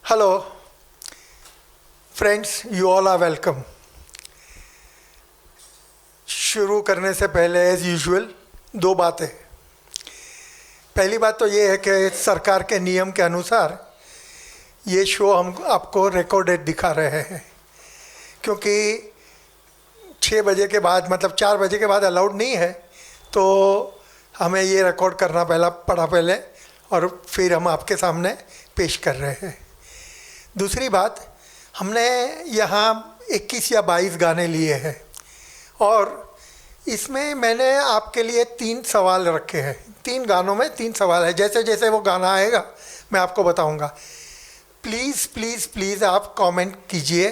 Hello friends, you all are welcome. शुरू करने से पहले एज़ यूजुअल दो बातें। पहली बात तो ये है कि सरकार के नियम के अनुसार ये शो हम आपको रिकॉर्डेड दिखा रहे हैं, क्योंकि 6 बजे के बाद मतलब 4 बजे के बाद अलाउड नहीं है, तो हमें ये रिकॉर्ड करना पड़ा पहले और फिर हम आपके सामने पेश कर रहे हैं। दूसरी बात, हमने यहाँ 21 या 22 गाने लिए हैं और इसमें मैंने आपके लिए 3 सवाल रखे हैं। 3 गानों में 3 सवाल है। जैसे जैसे वो गाना आएगा मैं आपको बताऊंगा। प्लीज़ प्लीज़ प्लीज़ आप कमेंट कीजिए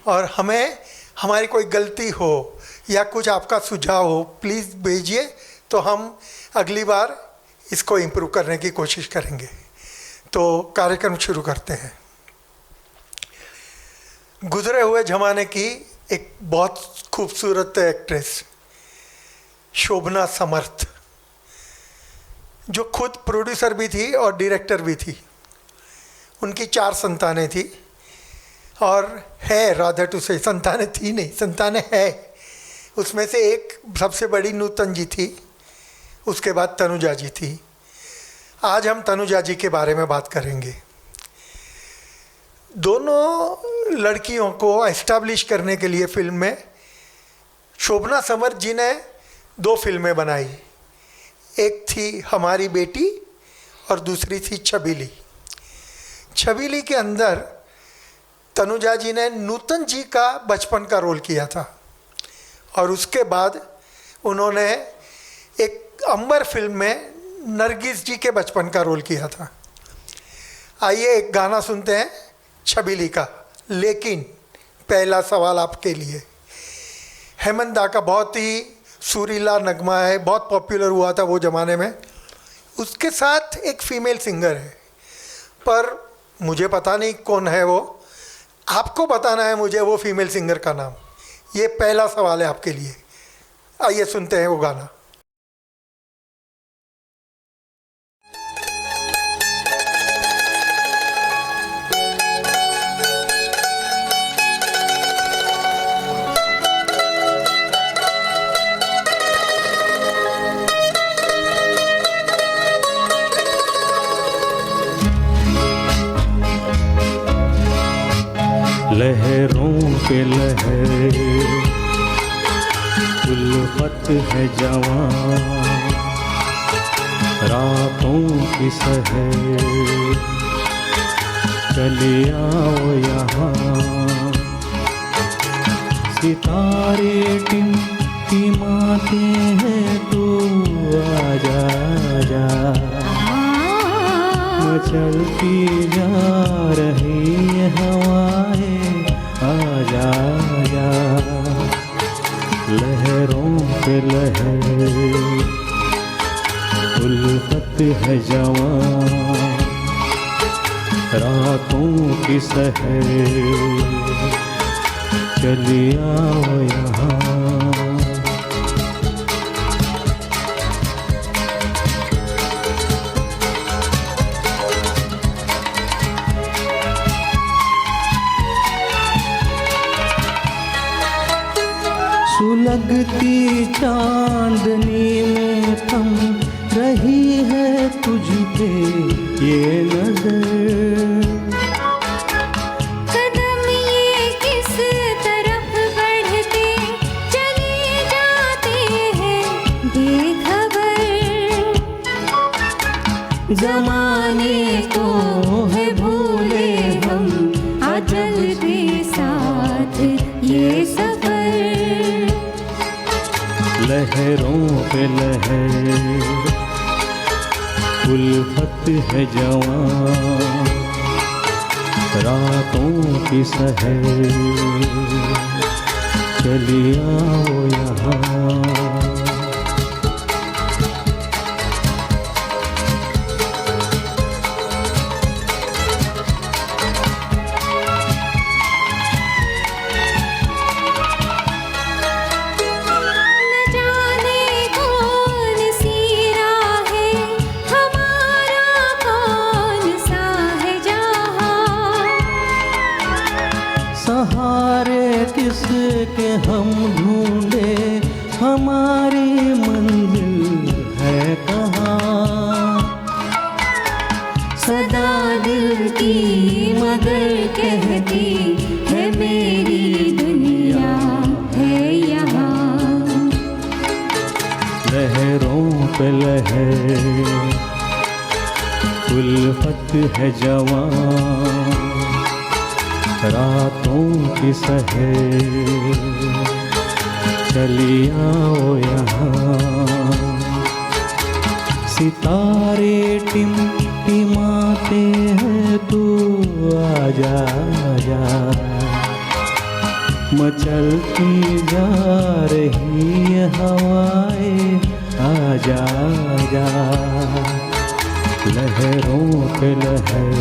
और हमें हमारी कोई गलती हो या कुछ आपका सुझाव हो प्लीज़ भेजिए, तो हम अगली बार इसको इम्प्रूव करने की कोशिश करेंगे। तो कार्यक्रम शुरू करते हैं। गुजरे हुए ज़माने की एक बहुत खूबसूरत एक्ट्रेस शोभना समर्थ, जो खुद प्रोड्यूसर भी थी और डायरेक्टर भी थी। उनकी 4 संतानें थी और है, रादर टू से संतानें थी नहीं, संतानें है। उसमें से एक सबसे बड़ी नूतन जी थी, उसके बाद तनुजा जी थी। आज हम तनुजा जी के बारे में बात करेंगे। दोनों लड़कियों को एस्टैब्लिश करने के लिए फिल्म में शोभना समर्थ जी ने 2 फिल्में बनाई। एक थी हमारी बेटी और दूसरी थी छबीली। छबीली के अंदर तनुजा जी ने नूतन जी का बचपन का रोल किया था और उसके बाद उन्होंने एक अंबर फिल्म में नरगिस जी के बचपन का रोल किया था। आइए एक गाना सुनते हैं छबीली का। लेकिन पहला सवाल आपके लिए। हेमंत दा का बहुत ही सुरीला नगमा है, बहुत पॉपुलर हुआ था वो ज़माने में। उसके साथ एक फीमेल सिंगर है, पर मुझे पता नहीं कौन है वो। आपको बताना है मुझे वो फीमेल सिंगर का नाम। ये पहला सवाल है आपके लिए। आइए सुनते हैं वो गाना। लहरों पे लहर उल्फत है जवां, रातों की सहर चले आओ यहाँ। सितारे टिमटिमाते हैं, तू आजा जा। मचलती जा रही हवाएं, आजा जा। लहरों पे लहर उल्फत है जवां, रातों की सहर चली आओ यहाँ। सुलगती चांदनी में थम रही है तुझ पे ये नजर। कदम ये किस तरफ बढ़ते चले जाते हैं बेखबर। जमाने को है भूले हम, अजब के साथ ये सफर। लहरों पे लहर उल्फत है जवां, रातों की सहर चली आओ यहाँ। हमारा कौन सा है जहां। जिसके हम ढूंढे हमारी मंजिल है कहाँ। सदा दिल की मगर कहती है मेरी दुनिया है यहाँ। लहरों पे लहर उल्फत है जवां, रातों की सहर चली आओ यहाँ। सितारे टिमटिमाते हैं तू आजा आजा, मचलती जा रही है हवाएं आजा आजा। लहरों पे लहर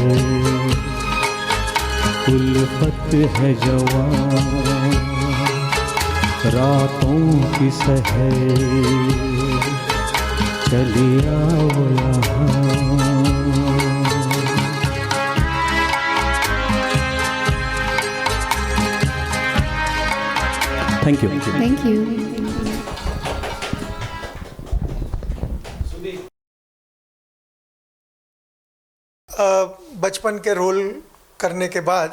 उल्फत है जवां, रातों की सहर चली आओ यहाँ। Thank you. Thank you. बचपन के रोल करने के बाद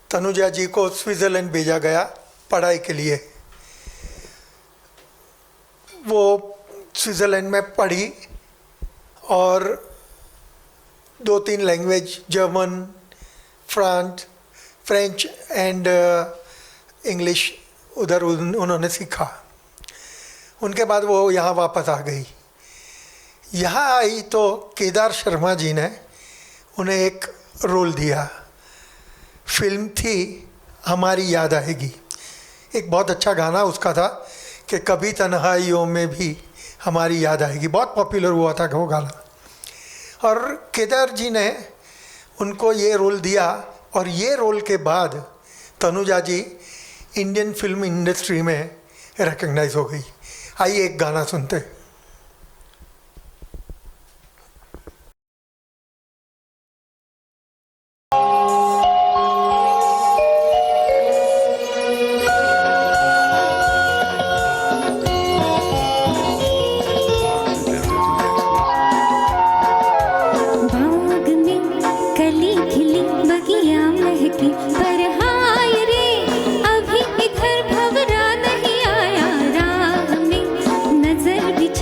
तनुजा जी को स्विट्ज़रलैंड भेजा गया पढ़ाई के लिए। वो स्विट्ज़रलैंड में पढ़ी और 2-3 language German, French and English उधर उन्होंने सीखा। उनके बाद वो यहाँ वापस आ गई। यहाँ आई तो केदार शर्मा जी ने उन्हें एक रोल दिया। फिल्म थी हमारी याद आएगी। एक बहुत अच्छा गाना उसका था कि कभी तन्हाइयों में भी हमारी याद आएगी, बहुत पॉपुलर हुआ था वो गाना। और केदार जी ने उनको ये रोल दिया और ये रोल के बाद तनुजा जी इंडियन फिल्म इंडस्ट्री में रिकग्नाइज हो गई। आइए एक गाना सुनते हैं। बिछा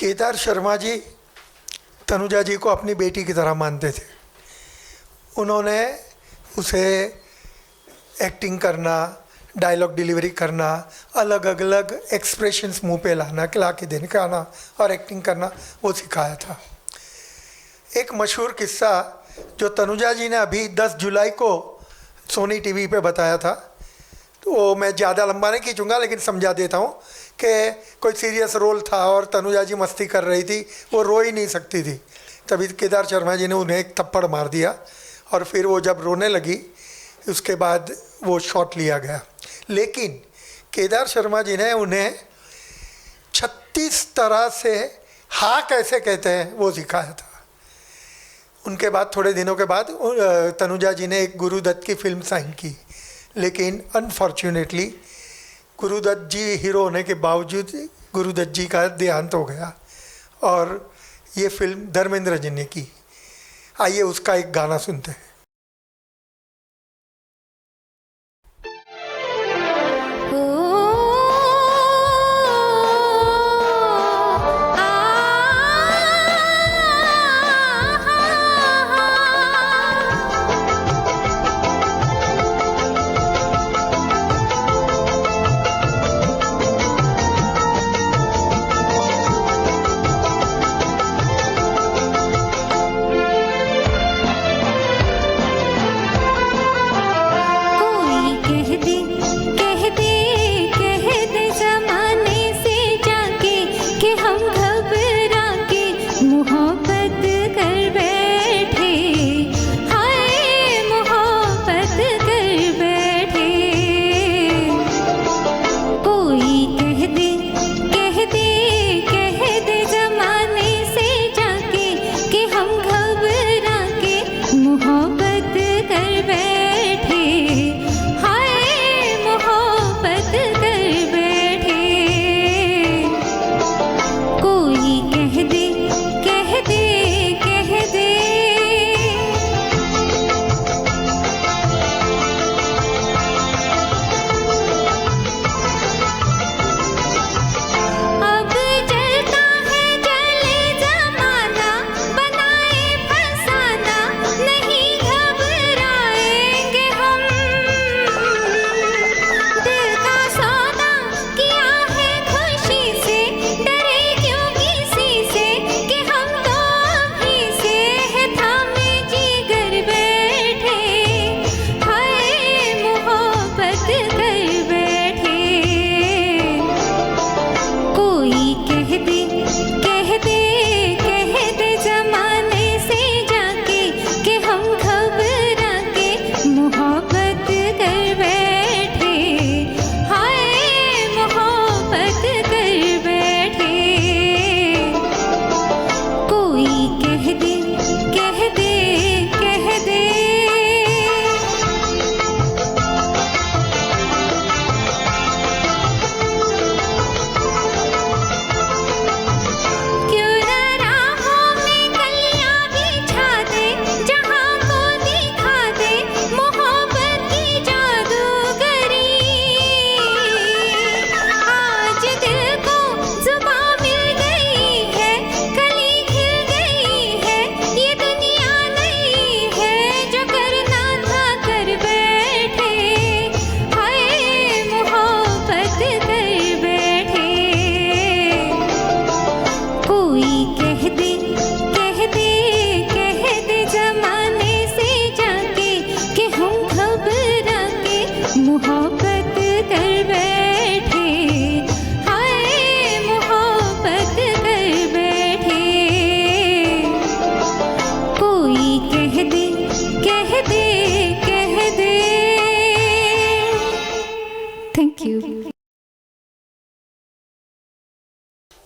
केदार शर्मा जी तनुजा जी को अपनी बेटी की तरह मानते थे। उन्होंने उसे एक्टिंग करना, डायलॉग डिलीवरी करना, अलग अलग एक्सप्रेशंस मुंह पे लाना, ला के दिखाना और एक्टिंग करना वो सिखाया था। एक मशहूर किस्सा जो तनुजा जी ने अभी 10 जुलाई को सोनी टीवी पे बताया था, तो वो मैं ज़्यादा लंबा नहीं खींचूंगा लेकिन समझा देता हूँ कि कोई सीरियस रोल था और तनुजा जी मस्ती कर रही थी, वो रो ही नहीं सकती थी। तभी केदार शर्मा जी ने उन्हें एक थप्पड़ मार दिया और फिर वो जब रोने लगी उसके बाद वो शॉट लिया गया। लेकिन केदार शर्मा जी ने उन्हें 36 तरह से हाँ कैसे कहते हैं वो सिखाया था। उनके बाद थोड़े दिनों के बाद तनुजा जी ने एक गुरुदत्त की फिल्म साइन की, लेकिन अनफॉर्चुनेटली गुरुदत्त जी हीरो होने के बावजूद गुरुदत्त जी का देहांत हो गया और ये फिल्म धर्मेंद्र जी ने की। आइए उसका एक गाना सुनते हैं।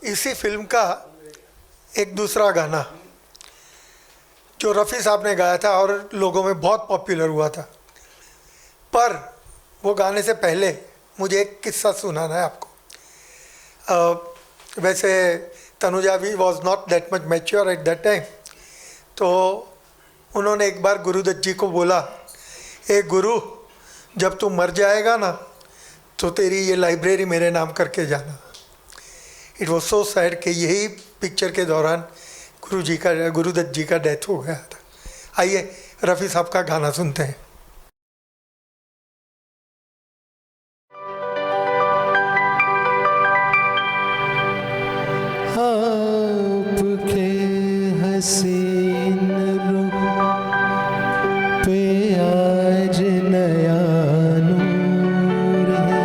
इसी फिल्म का एक दूसरा गाना जो रफ़ी साहब ने गाया था और लोगों में बहुत पॉपुलर हुआ था, पर वो गाने से पहले मुझे एक किस्सा सुनाना है आपको। वैसे तनुजा भी was not that much mature at that time, तो उन्होंने एक बार गुरुदत्त जी को बोला, ए गुरु, जब तू मर जाएगा ना तो तेरी ये लाइब्रेरी मेरे नाम करके जाना। इट वॉज सो सैड कि यही पिक्चर के दौरान गुरुदत्त जी का डेथ हो गया था। आइए रफ़ी साहब का गाना सुनते हैं। आपके हसीन रुख पे आज नया नूर है,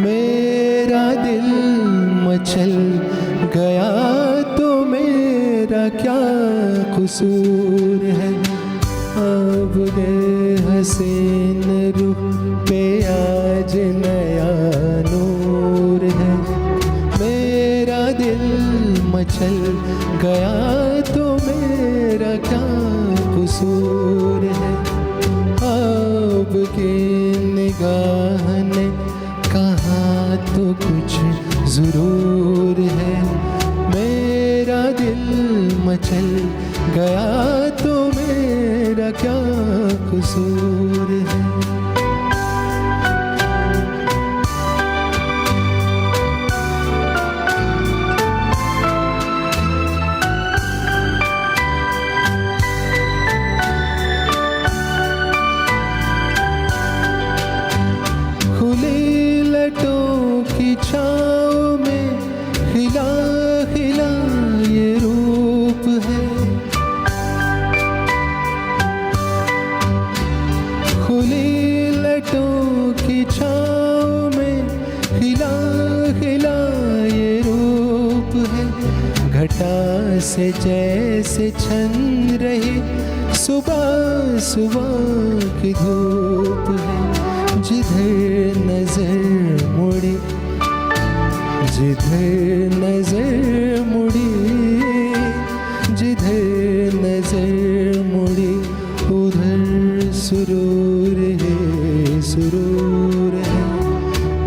मेरा दिल मचल गया तो मेरा क्या कसूर है। आपके हसीन रुख पे आज नया नूर है, मेरा दिल मचल गया तो मेरा क्या कसूर है। आपकी निगाह ने कहा तो कुछ ज़रूर है, मेरा दिल मचल गया तो मेरा क्या कसूर है। खुली लटों की छाँव में खिला खिला ये रूप है, खुली लटों की छाँव में खिला खिला ये रूप है। घटा से जैसे छन रही सुबह सुबह की धूप है, जिधर नजर मुड़ी जिधर नजर मुड़ी जिधर नजर मुड़ी उधर सुरूर है सुरूर है।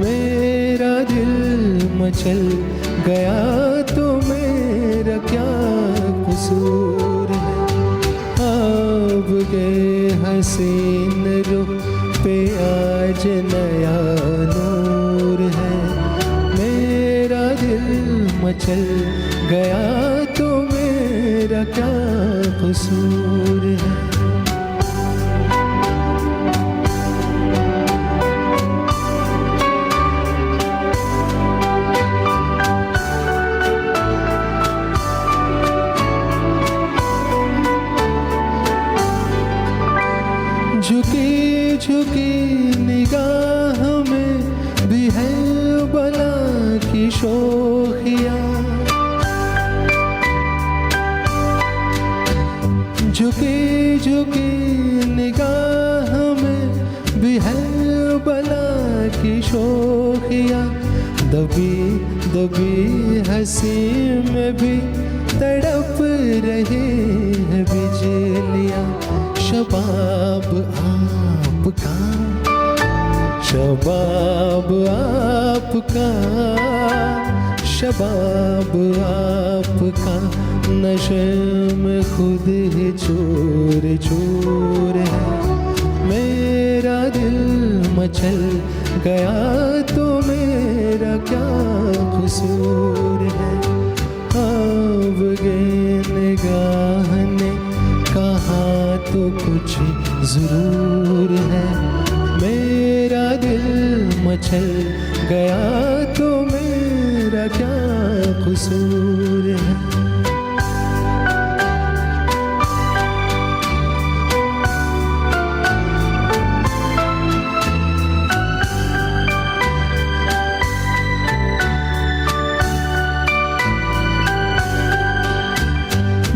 मेरा दिल मचल गया तो मेरा क्या कसूर है। अब गए हसीन रुख पे आज नया नूर है, मेरा दिल मचल गया तो मेरा क्या कसूर है। झुकी झुकी निगाह में भी है बला की शोखिया, झुकी झुकी निगाह में भी है बला की शोखिया। दबी दबी हंसी में भी तड़प रही है बिजलियाँ। शबाब आपका शबाब आपका शबाब आपका नशे में खुद ही चोर चोर है। मेरा दिल मचल गया तो मेरा क्या कसूर है। अब गए निगाह ने कहा तो कुछ ज़रूर है, मेरा दिल मचल गया तो मेरा क्या कसूर है।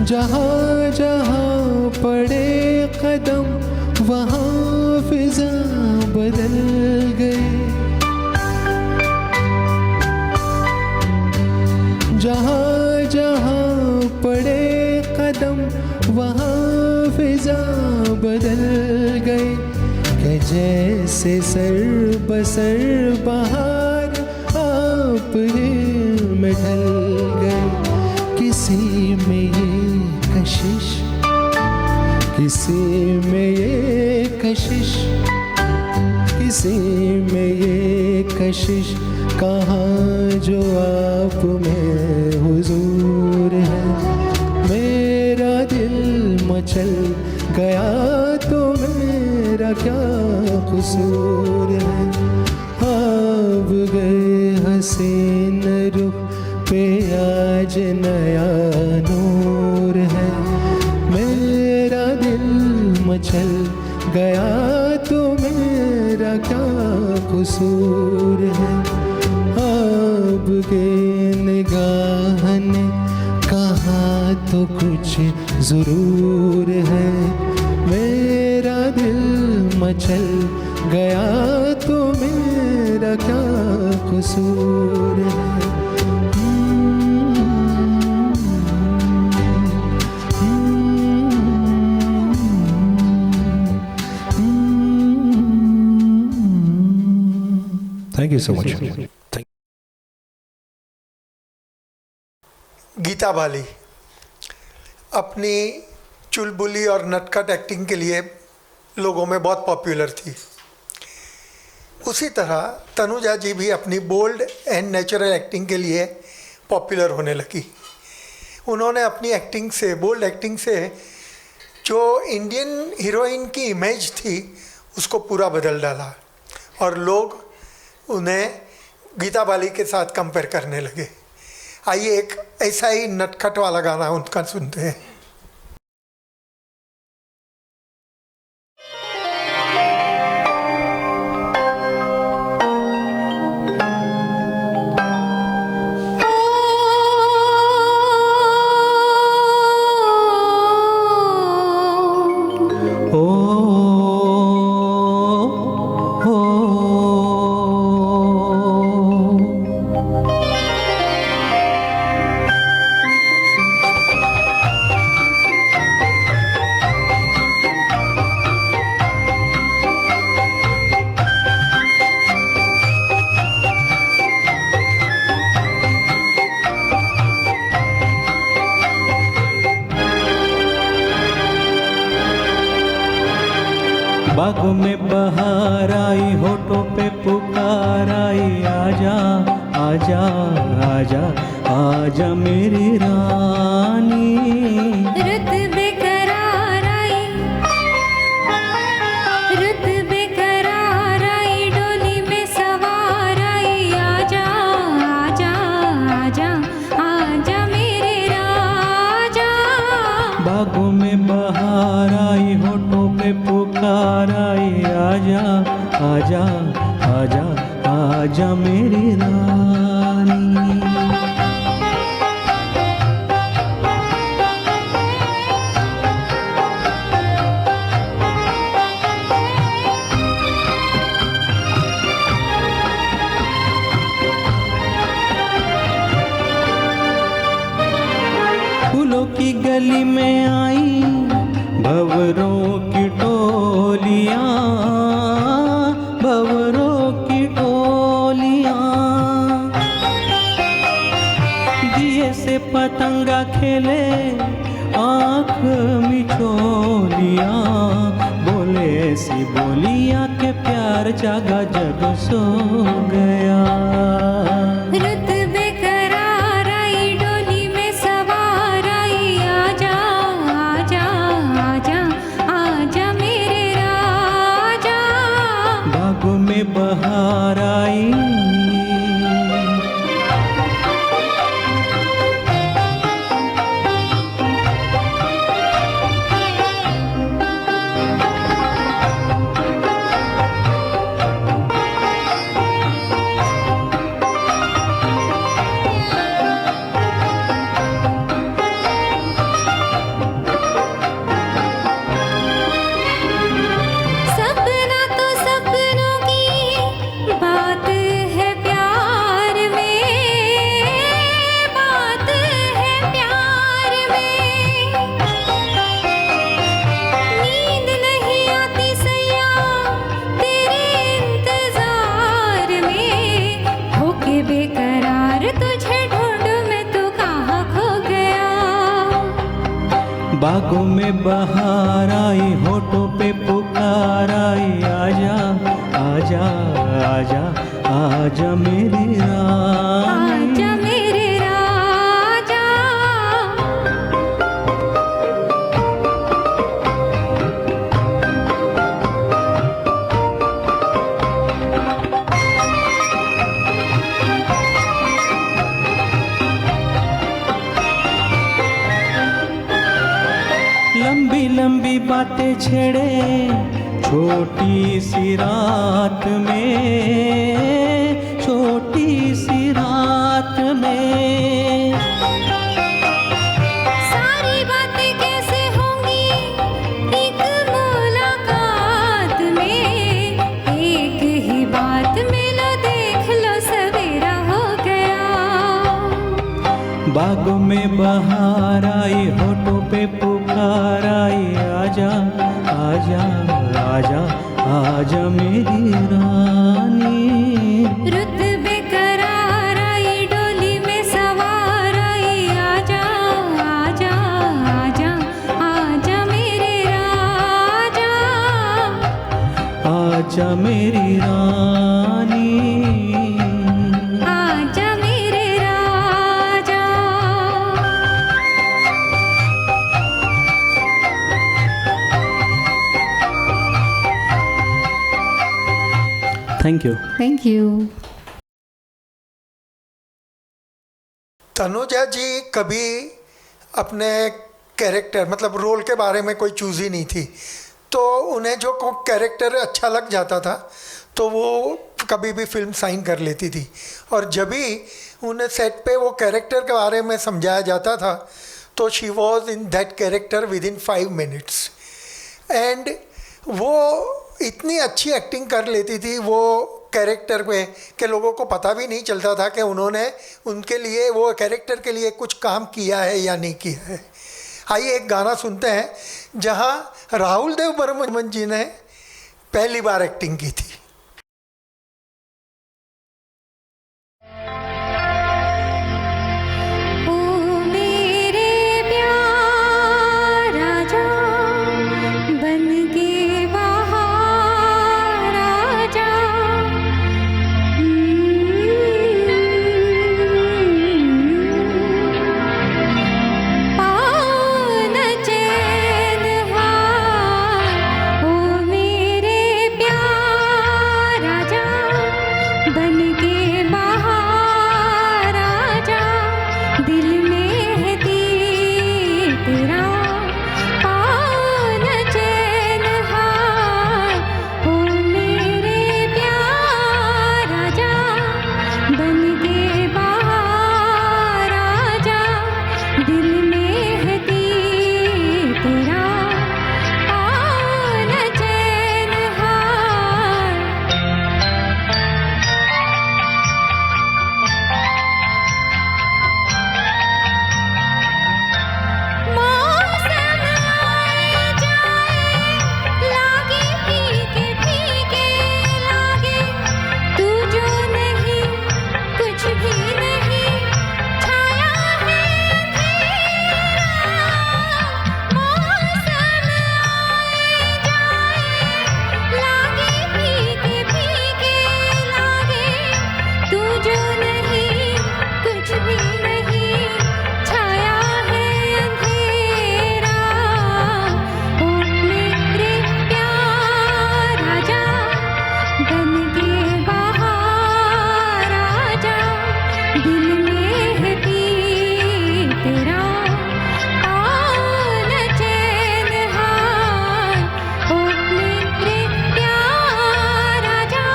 जहाँ जहाँ पड़े कदम वहाँ फिजा बदल गई। जहाँ जहाँ पड़े कदम वहाँ फिजा बदल गई। कि जैसे सर बसर बहार आप ही में ढल गई। किसी में ये कशिश किसी में ये कशिश किसी में ये कशिश कहाँ जो आप में हुजूर है। मेरा दिल मचल गया तो मेरा क्या कसूर है। आप गए हसीन रुख पे आज नया नूर है। मेरा दिल मचल गया तो मेरा क्या कसूर है। आपके निगाह ने कहा तो कुछ ज़रूर है। मेरा दिल मचल गया तो मेरा क्या कसूर है। Thank you so much. Geeta Bali अपनी चुलबुली और नटखट एक्टिंग के लिए लोगों में बहुत पॉपुलर थी। उसी तरह तनुजा जी भी अपनी बोल्ड एंड नेचुरल एक्टिंग के लिए पॉपुलर होने लगी। उन्होंने अपनी एक्टिंग से, बोल्ड एक्टिंग से जो इंडियन हीरोइन की इमेज थी उसको पूरा बदल डाला और लोग उन्हें गीता बाली के साथ कंपेयर करने लगे। आइए एक ऐसा ही नटखट वाला गाना उनका सुनते हैं। बागों में बहार आई, होठों पे पुकार आई, आजा आजा आजा आजा मेरी रानी। रुत बेकरार आई, रुत बेकरार आई, डोली में सवार आई, आजा आजा आजा आजा मेरे राजा। बागों में बहार आई, होठों पे पुकार आई, आजा आजा आजा आजा मेरी रानी। फूलों की गली में आई, भंवरों की टोलियां, भंवरों की टोलियां। दिए से पतंगा खेले आँख मिचोलियां, बोले सी बोलियां के प्यार जागा जग सो गया। रुत बेकरार आई, डोली में सवार आई, आजा आजा आजा आजा मेरे राजा। बागों में बहार आई, सपना तो सपनों की बात है प्यार में, बात है प्यार में। नींद नहीं आती सैया तेरे इंतजार में, होके बेकरार तुझे ढूंढ मैं तू कहाँ खो गया। बागों में बहार आई, होठों पे पुकार आई, आजा आजा आजा आजा मेरी रानी। आजा मेरे राजा। लंबी लंबी बातें छेड़े छोटी सी रात में, छोटी सी रात में। सारी बातें कैसे होंगी एक मुलाकात में, एक ही बात में लो देख लो सवेरा हो गया। बागों में बहार आई, होठों पे पुकार आई, आजा आजा आजा आजा मेरी रानी। रुत बेकरार आई, डोली में सवार आई, आजा आजा आजा आजा मेरे राजा। आजा मेरी रानी। आजा मेरे राजा। Thank you. Thank you. Tanuja ji कभी अपने कैरेक्टर मतलब रोल के बारे में कोई चूज ही नहीं थी, तो उन्हें जो कैरेक्टर अच्छा लग जाता था तो वो कभी भी फिल्म साइन कर लेती थी। और जब भी उन्हें सेट पे वो कैरेक्टर के बारे में समझाया जाता था तो she was in that character with in 5 minutes. And वो इतनी अच्छी एक्टिंग कर लेती थी वो कैरेक्टर पे कि लोगों को पता भी नहीं चलता था कि उन्होंने उनके लिए वो कैरेक्टर के लिए कुछ काम किया है या नहीं किया है। आइए एक गाना सुनते हैं जहां राहुल देव बर्मन जी ने पहली बार एक्टिंग की थी। ओ मेरे प्यार राजा बन के बाहर आजा। पाओ न चैन हार। ओ मेरे प्यार राजा बन के बाहर आजा। दिल में है तीर तेरा, पाओ न चैन हार। ओ मेरे प्यार राजा बन के बाहर आजा। दिल में है तीर तेरा, पाओ न चैन हार। मौसम आए जाए लागे फीके फीके लागे, तू जो नहीं कुछ भी नहीं छाया है अंधेरा। मौसम आए जाए लागे फीके फीके लागे, तू जो नहीं कुछ भी नहीं छाया है अंधेरा। ओ मेरे प्यार राजा बन के बाहर आजा। दिल में है तीर तेरा, पाओ न चैन हार। ओ मेरे प्यार राजा।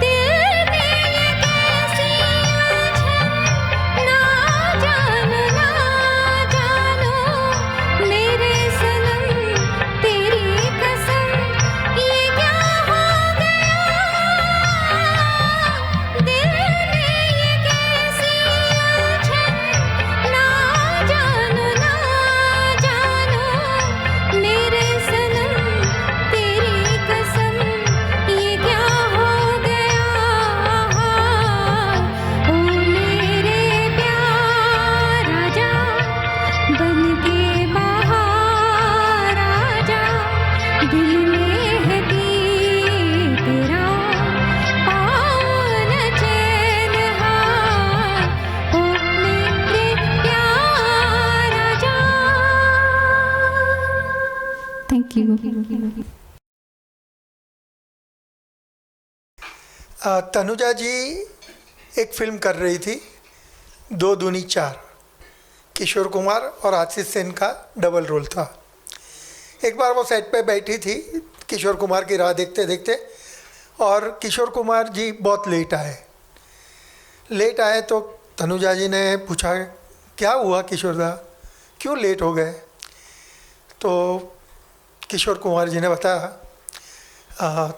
दिल में ये कैसी उलझन ना तनुजा जी एक फिल्म कर रही थी, 2 दूनी 4। किशोर कुमार और आशीष सेन का डबल रोल था। एक बार वो सेट पे बैठी थी किशोर कुमार की राह देखते देखते, और किशोर कुमार जी बहुत लेट आए तो तनुजा जी ने पूछा, क्या हुआ किशोर दा, क्यों लेट हो गए? तो किशोर कुमार जी ने बताया,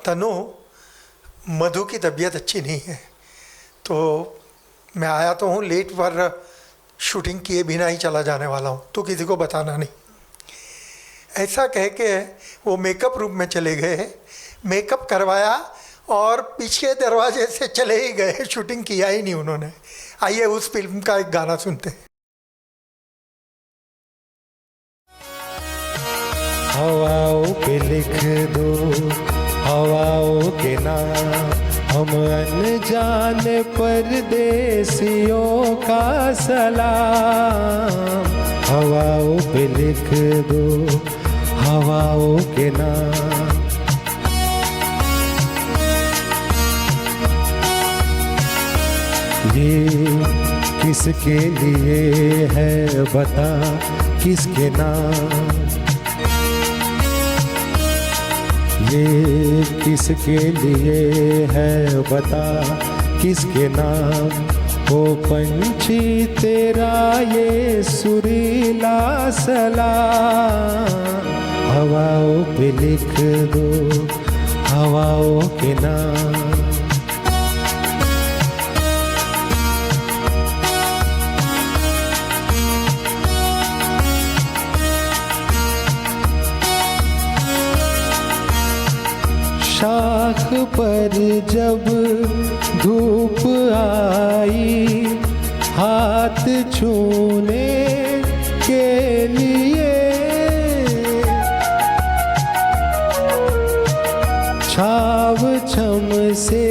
तनु, मधु की तबीयत अच्छी नहीं है, तो मैं आया तो हूँ लेट, पर शूटिंग किए बिना ही चला जाने वाला हूँ, तो किसी को बताना नहीं। ऐसा कह के वो मेकअप रूम में चले गए, मेकअप करवाया और पीछे दरवाजे से चले ही गए, शूटिंग किया ही नहीं उन्होंने। आइए उस फिल्म का एक गाना सुनते हैं। हवाओं पे लिख दो हवाओं के नाम, हम अनजान परदेसियों का सलाम। हवाओं पे लिख दो हवाओं के नाम। ये किसके लिए है बता, किसके नाम? ये किसके लिए है बता, किसके नाम? ओ पंछी तेरा ये सुरीला सलाम। हवाओं पे लिख दो हवाओं के नाम। शाख पर जब धूप आई, हाथ छूने के लिए छाव छम से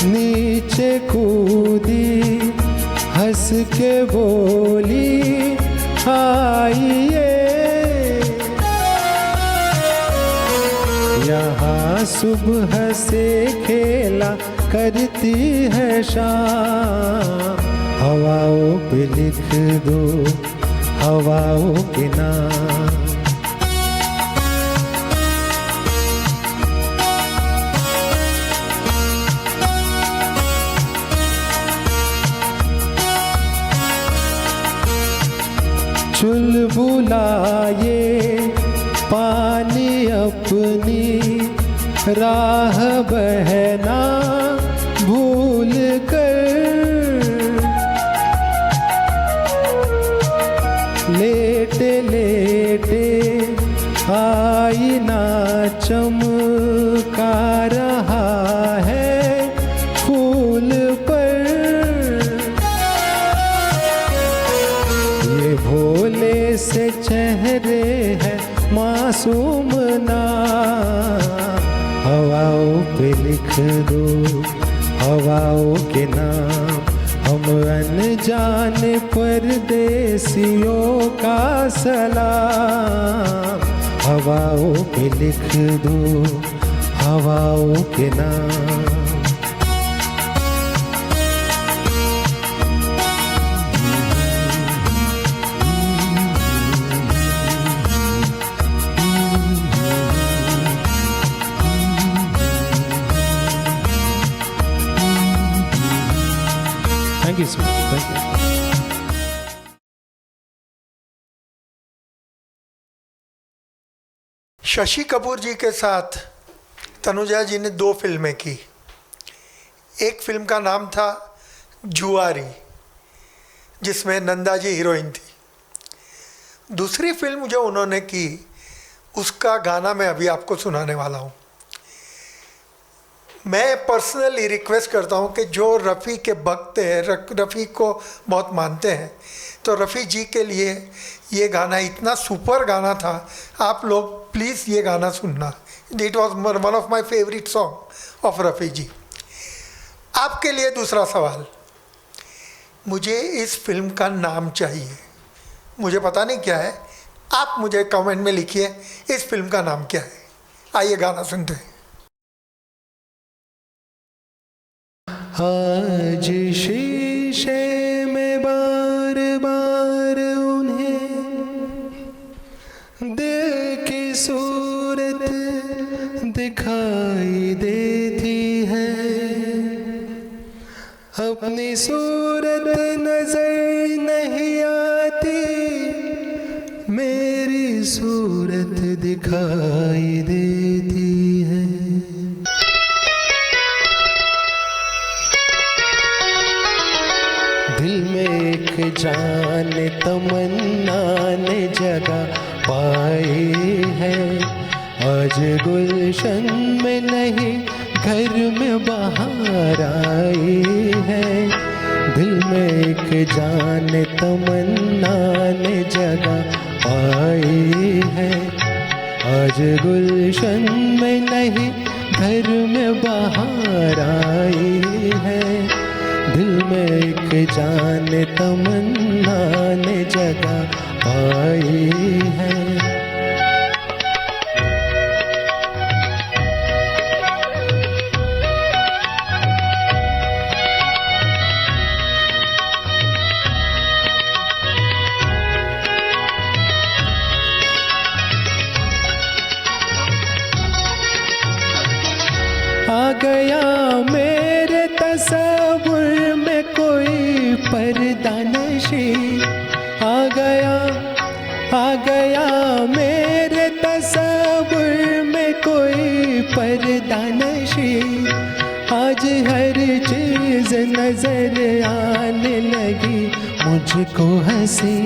नीचे कूदी, हंस के बोली आइए। यहाँ सुबह से खेला करती है शाम। हवाओं पे लिख दो हवाओं के नाम। चुलबुलाए पानी अपनी राह बहना भूल कर, लेटे लेटे आईना चमका रहा है फूल पर। ये भोले से चेहरे हैं मासूम ना। हवाओं पे लिख दो हवाओं के नाम। हम अनजान परदेसियों का सलाम। हवाओं पे लिख दो हवाओं के नाम। Thank you, sir. Thank you. Shashi Kapoor जी के साथ तनुजा जी ने 2 फिल्में की। एक फिल्म का नाम था जुआरी, जिसमें नंदा जी हीरोइन थी। दूसरी फिल्म जो उन्होंने की, उसका गाना मैं अभी आपको सुनाने वाला हूँ। मैं पर्सनली रिक्वेस्ट करता हूँ कि जो रफ़ी के भक्त हैं, रफ़ी को बहुत मानते हैं, तो रफ़ी जी के लिए ये गाना इतना सुपर गाना था। आप लोग प्लीज़ ये गाना सुनना। It was one of my favourite song of Rafi ji. आपके लिए दूसरा सवाल, मुझे इस फिल्म का नाम चाहिए। मुझे पता नहीं क्या है, आप मुझे कमेंट में लिखिए इस फिल्म का नाम क्या है। आइए गाना सुनते हैं। आज शीशे में बार बार उन्हें दिल की सूरत दिखाई देती है, अपनी सूरत नजर नहीं आती, मेरी सूरत दिखाई देती है। दिल में एक जान तमन्ना ने जगह पाई है, आज गुलशन में नहीं घर में बहार आई है। दिल में एक जान तमन्ना ने जगह पाई है, आज गुलशन में नहीं घर में बहार आई है। दिल में एक जान तमन्ना ने जगह पाई है। आ गया मेरे तस्वुर में कोई पर्दा नशी, आ गया मेरे तस्वुर में कोई पर्दा नशी। आज हर चीज नजर आने लगी मुझको हंसी,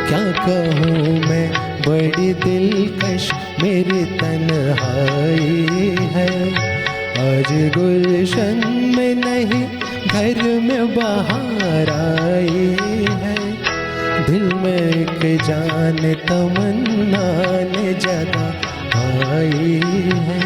क्या कहूँ मैं बड़ी दिलकश मेरी तन्हाई है। आज गुलशन में नहीं घर में बहार आई है, दिल में एक जान तमन्ना ने जगह आई है।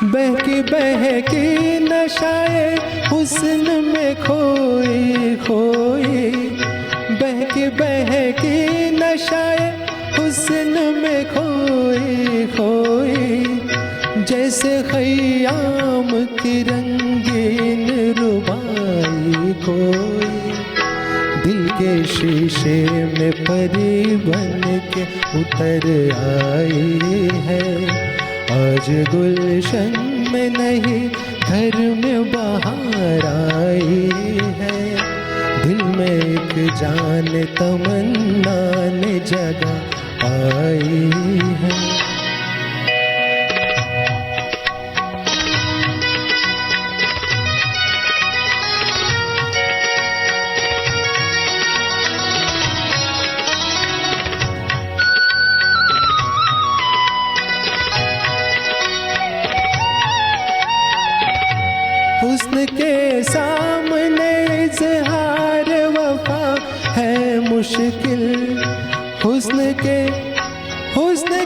बहकी बहकी नशाए हुस्न में खोई खोई, बहकी बहकी नशाए हुस्न में खोई खोई, जैसे खयाम की रंगीन रुबाई कोई। दिल के शीशे में परी बन के उतर आई है, आज गुलशन में नहीं घर में बहार आई है। दिल में एक जान तमन्ना ने जगह आई है। हुस्न के सामने इज़हार वफा है मुश्किल, हुस्न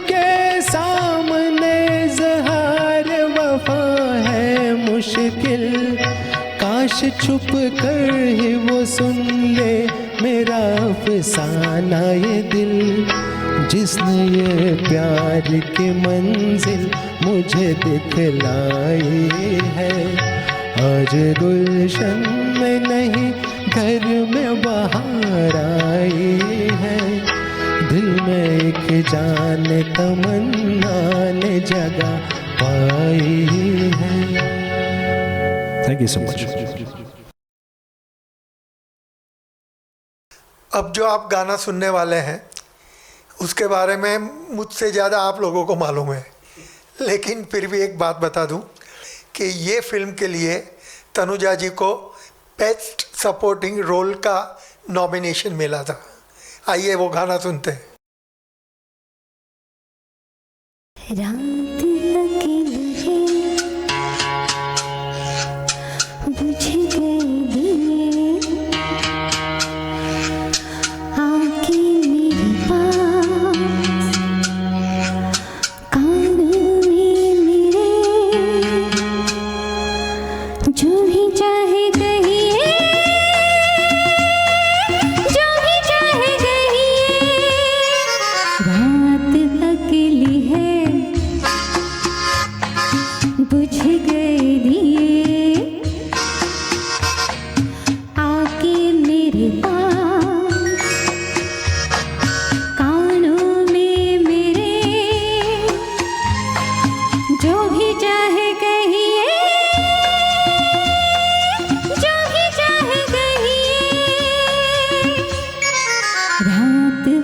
के सामने इज़हार वफा है मुश्किल। काश छुप कर ही वो सुन ले मेरा अफसाना ये दिल, जिसने ये प्यार की मंजिल मुझे दिखलाई है। आज गुलशन में नहीं घर में बहार आई है, दिल में एक जान तमन्ना ने जगह पाई है। Thank you so much. अब जो आप गाना सुनने वाले हैं उसके बारे में मुझसे ज़्यादा आप लोगों को मालूम है, लेकिन फिर भी एक बात बता दूं कि ये फिल्म के लिए तनुजा जी को बेस्ट सपोर्टिंग रोल का नॉमिनेशन मिला था। आइए वो गाना सुनते हैं। रात अकेली है, बुझ गए दिए, आके मेरे पास कान में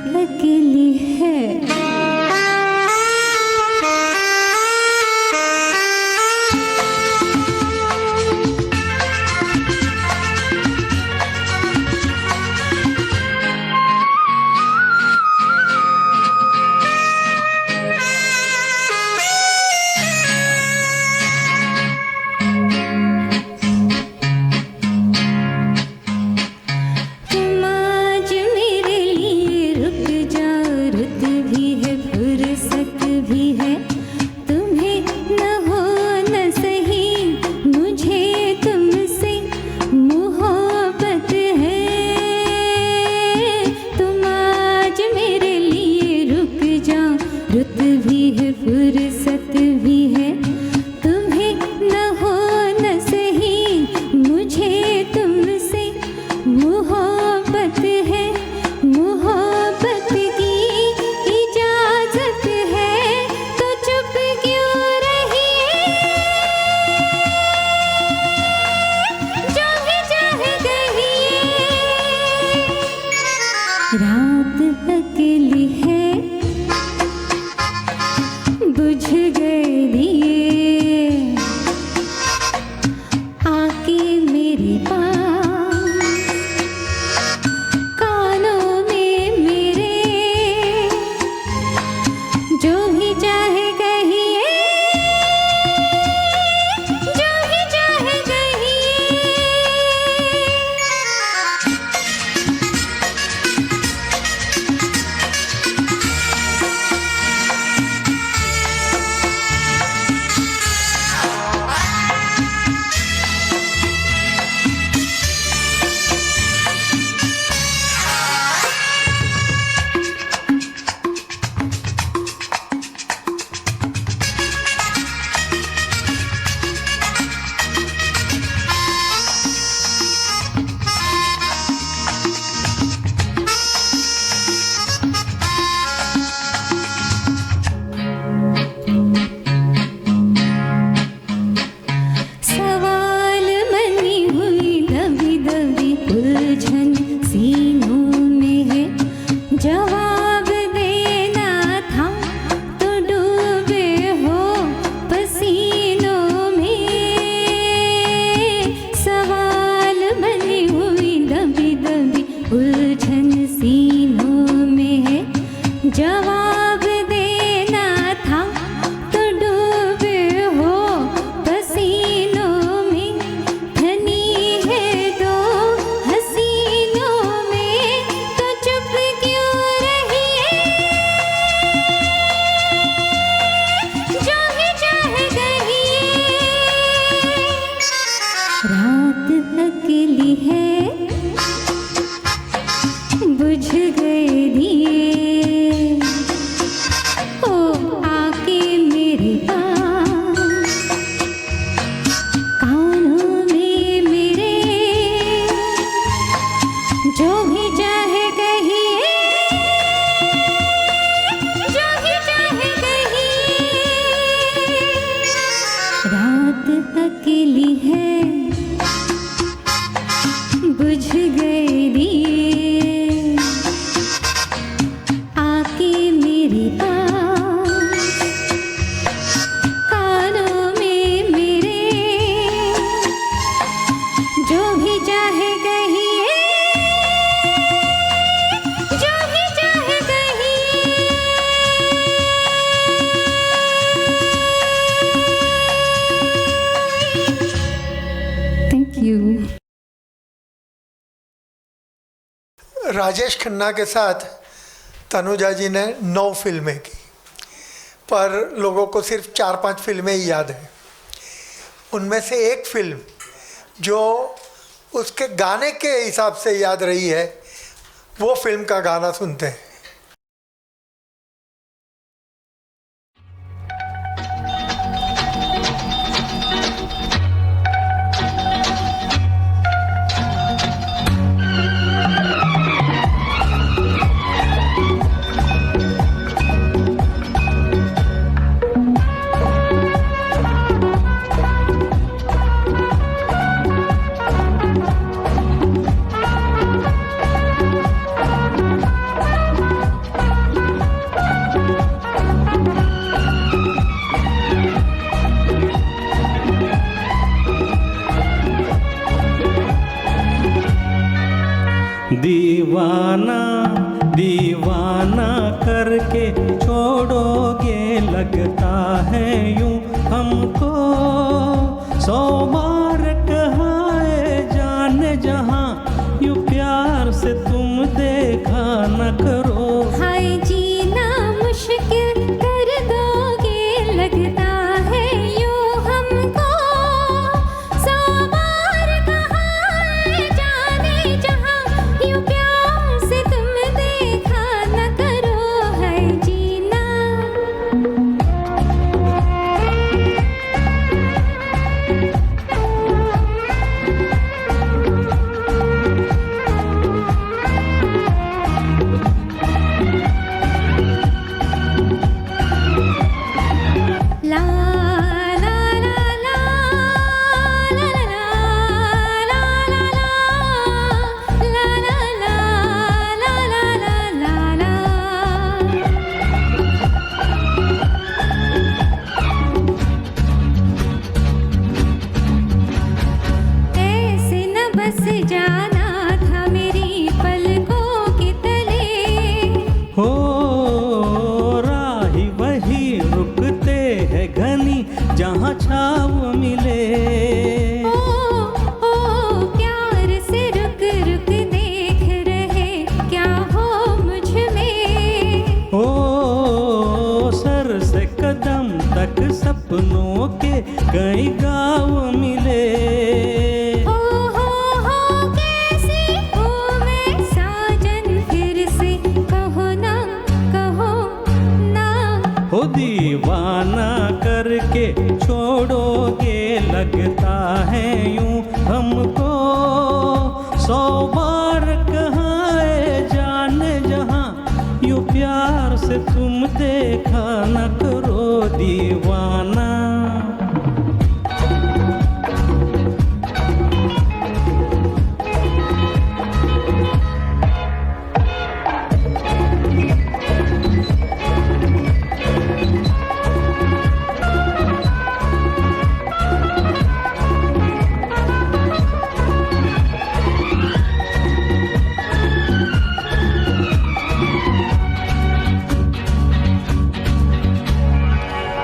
अकेली है। तुम आज मेरे लिए रुक जाओ, रुत भी है फुर्सत भी है, तुम्हें न हो न सही मुझे तुमसे मोहब्बत है। तुम आज मेरे लिए रुक जाओ, रुत भी है फुर्सत भी है, तुम्हें न हो न सही मुझे तुमसे मोहब्बत है। मोहब्बत की इजाजत है तो चुप क्यों रहिए, जो भी चाहे कहिए। रात अकेली है, बुझ गए दिए, आके मेरे पास कानों में मेरे, जो भी चाहे कहिए, जो भी चाहे कहिए। सवाल मनी हुई दबी दबी उलझन सीनों में है, जवाब देना था तो डूबे हो पसीनों में। सवाल मनी हुई दबी दबी उलझन सीनों में है, जवाब देना था तो डूबे हो पसीनों में। धनी है दो हसीनों में तो चुप क्यों रहिए, जो भी चाहे कहिए। रात अकेली है, बुझ गए दिए, ओ आके मेरे पास कानों में मेरे, जो भी चाहे कहिए, जो भी चाहे कहिए। रात अकेली है, बुझ गए दिए, आके मेरे पास कानों में मेरे, जो भी चाहे कहिए, जो भी चाहे कहिए। Thank you. राजेश खन्ना के साथ तनुजा जी ने 9 फिल्में की, पर लोगों को सिर्फ 4-5 फिल्में ही याद हैं। उनमें से एक फिल्म जो उसके गाने के हिसाब से याद रही है, वो फिल्म का गाना सुनते हैं। दीवाना दीवाना करके छोड़ोगे लगता है यूं हमको। 100 बार कहा है जाने जहां यूं प्यार से तुम देखा न करो। हाय जीना मुश्किल कर दोगे लगता है यूं हमको। 100 बार कहा है जाने जहां यूं प्यार से तुम देखा न करो। हाय जीना ला ला ला ला ला ला ला ला ला ला ला ऐसे न बस जाना था मेरी पलकों के तले। हो राही वही रुकते हैं घनी जहाँ छाव मिले। ओ प्यार से रुक रुक देख रहे क्या हो मुझ में। ओ सर से कदम तक सपनों के कई गाँव मिले। हो कैसी हूँ मैं साजन फिर से कहो ना कहो ना। हो दीवाना करके छोड़ोगे लगता है यूं हमको। 100 बार कहा है जाने जहां यूं प्यार से तुम देखा न करो दीवाना।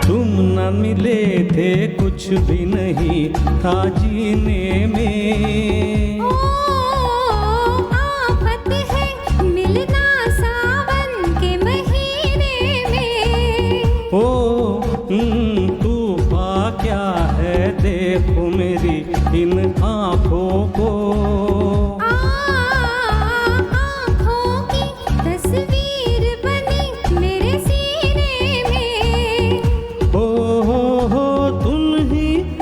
तुम न मिले थे कुछ भी नहीं था जीने में। ओ आफत है मिलना सावन के महीने में। ओ तूफान क्या है देखो मेरी इन आँखों को। आँखों की तस्वीर बनी मेरे सीने में। हो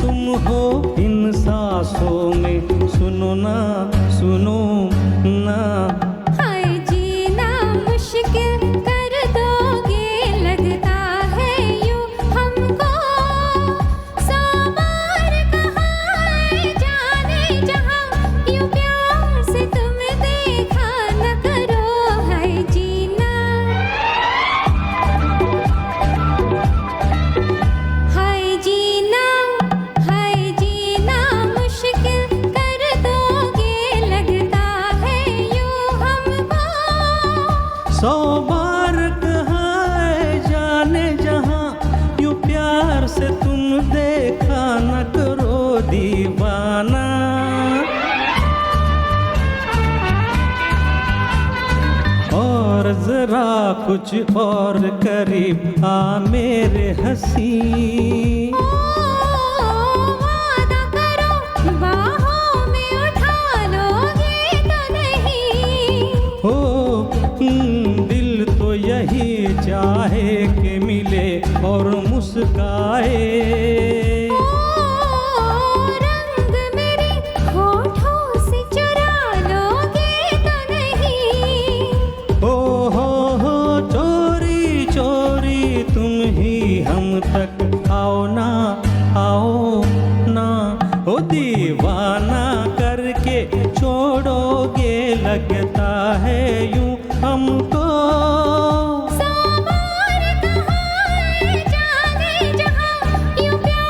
तुम हो इन सांसों में सुनो ना। हाय जीना मुश्किल कर दोगे लगता है यूं हमको। 100 बार कहा है जाने जहां यूं प्यार से तुम देखा न करो। हाय जीना हाय जीना मुश्किल कर दोगे लगता है यूं हमको। 100 बार कहा है जाने जहां यूं प्यार से तुम देखा न करो दीवाना। और जरा कुछ और करीब आ मेरे हंसी। ओ वादा करो बाहों में उठा लोगे तो नहीं। हो दिल तो यही चाहे कि मिले और मुस्काए। रंग मेरे होठों से चुरा लोगे तो नहीं। हो चोरी चोरी तुम ही हम तक आओ ना हो दीवाना करके छोड़ोगे लगता है यूं हमको। 100 बार कहा है जाने जहां यूं प्यार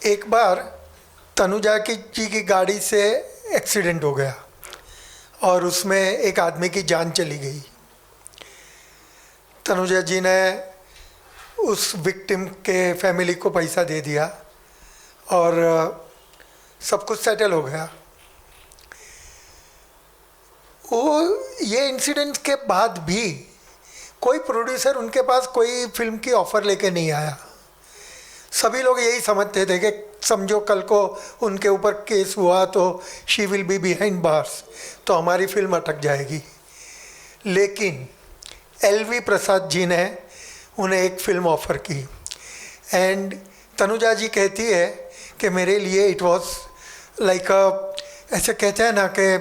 एक बार तनुजा जी की गाड़ी से एक्सीडेंट हो गया और उसमें एक आदमी की जान चली गई। तनुजा जी ने उस विक्टिम के फैमिली को पैसा दे दिया और सब कुछ सेटल हो गया। वो ये इंसिडेंट के बाद भी कोई प्रोड्यूसर उनके पास कोई फिल्म की ऑफ़र लेके नहीं आया। सभी लोग यही समझते थे कि समझो कल को उनके ऊपर केस हुआ तो she will be behind bars, तो हमारी फिल्म अटक जाएगी। लेकिन LV प्रसाद जी ने उन्हें एक फ़िल्म ऑफ़र की एंड तनुजा जी कहती है कि मेरे लिए इट वॉज लाइक ऐसे कहते हैं ना कि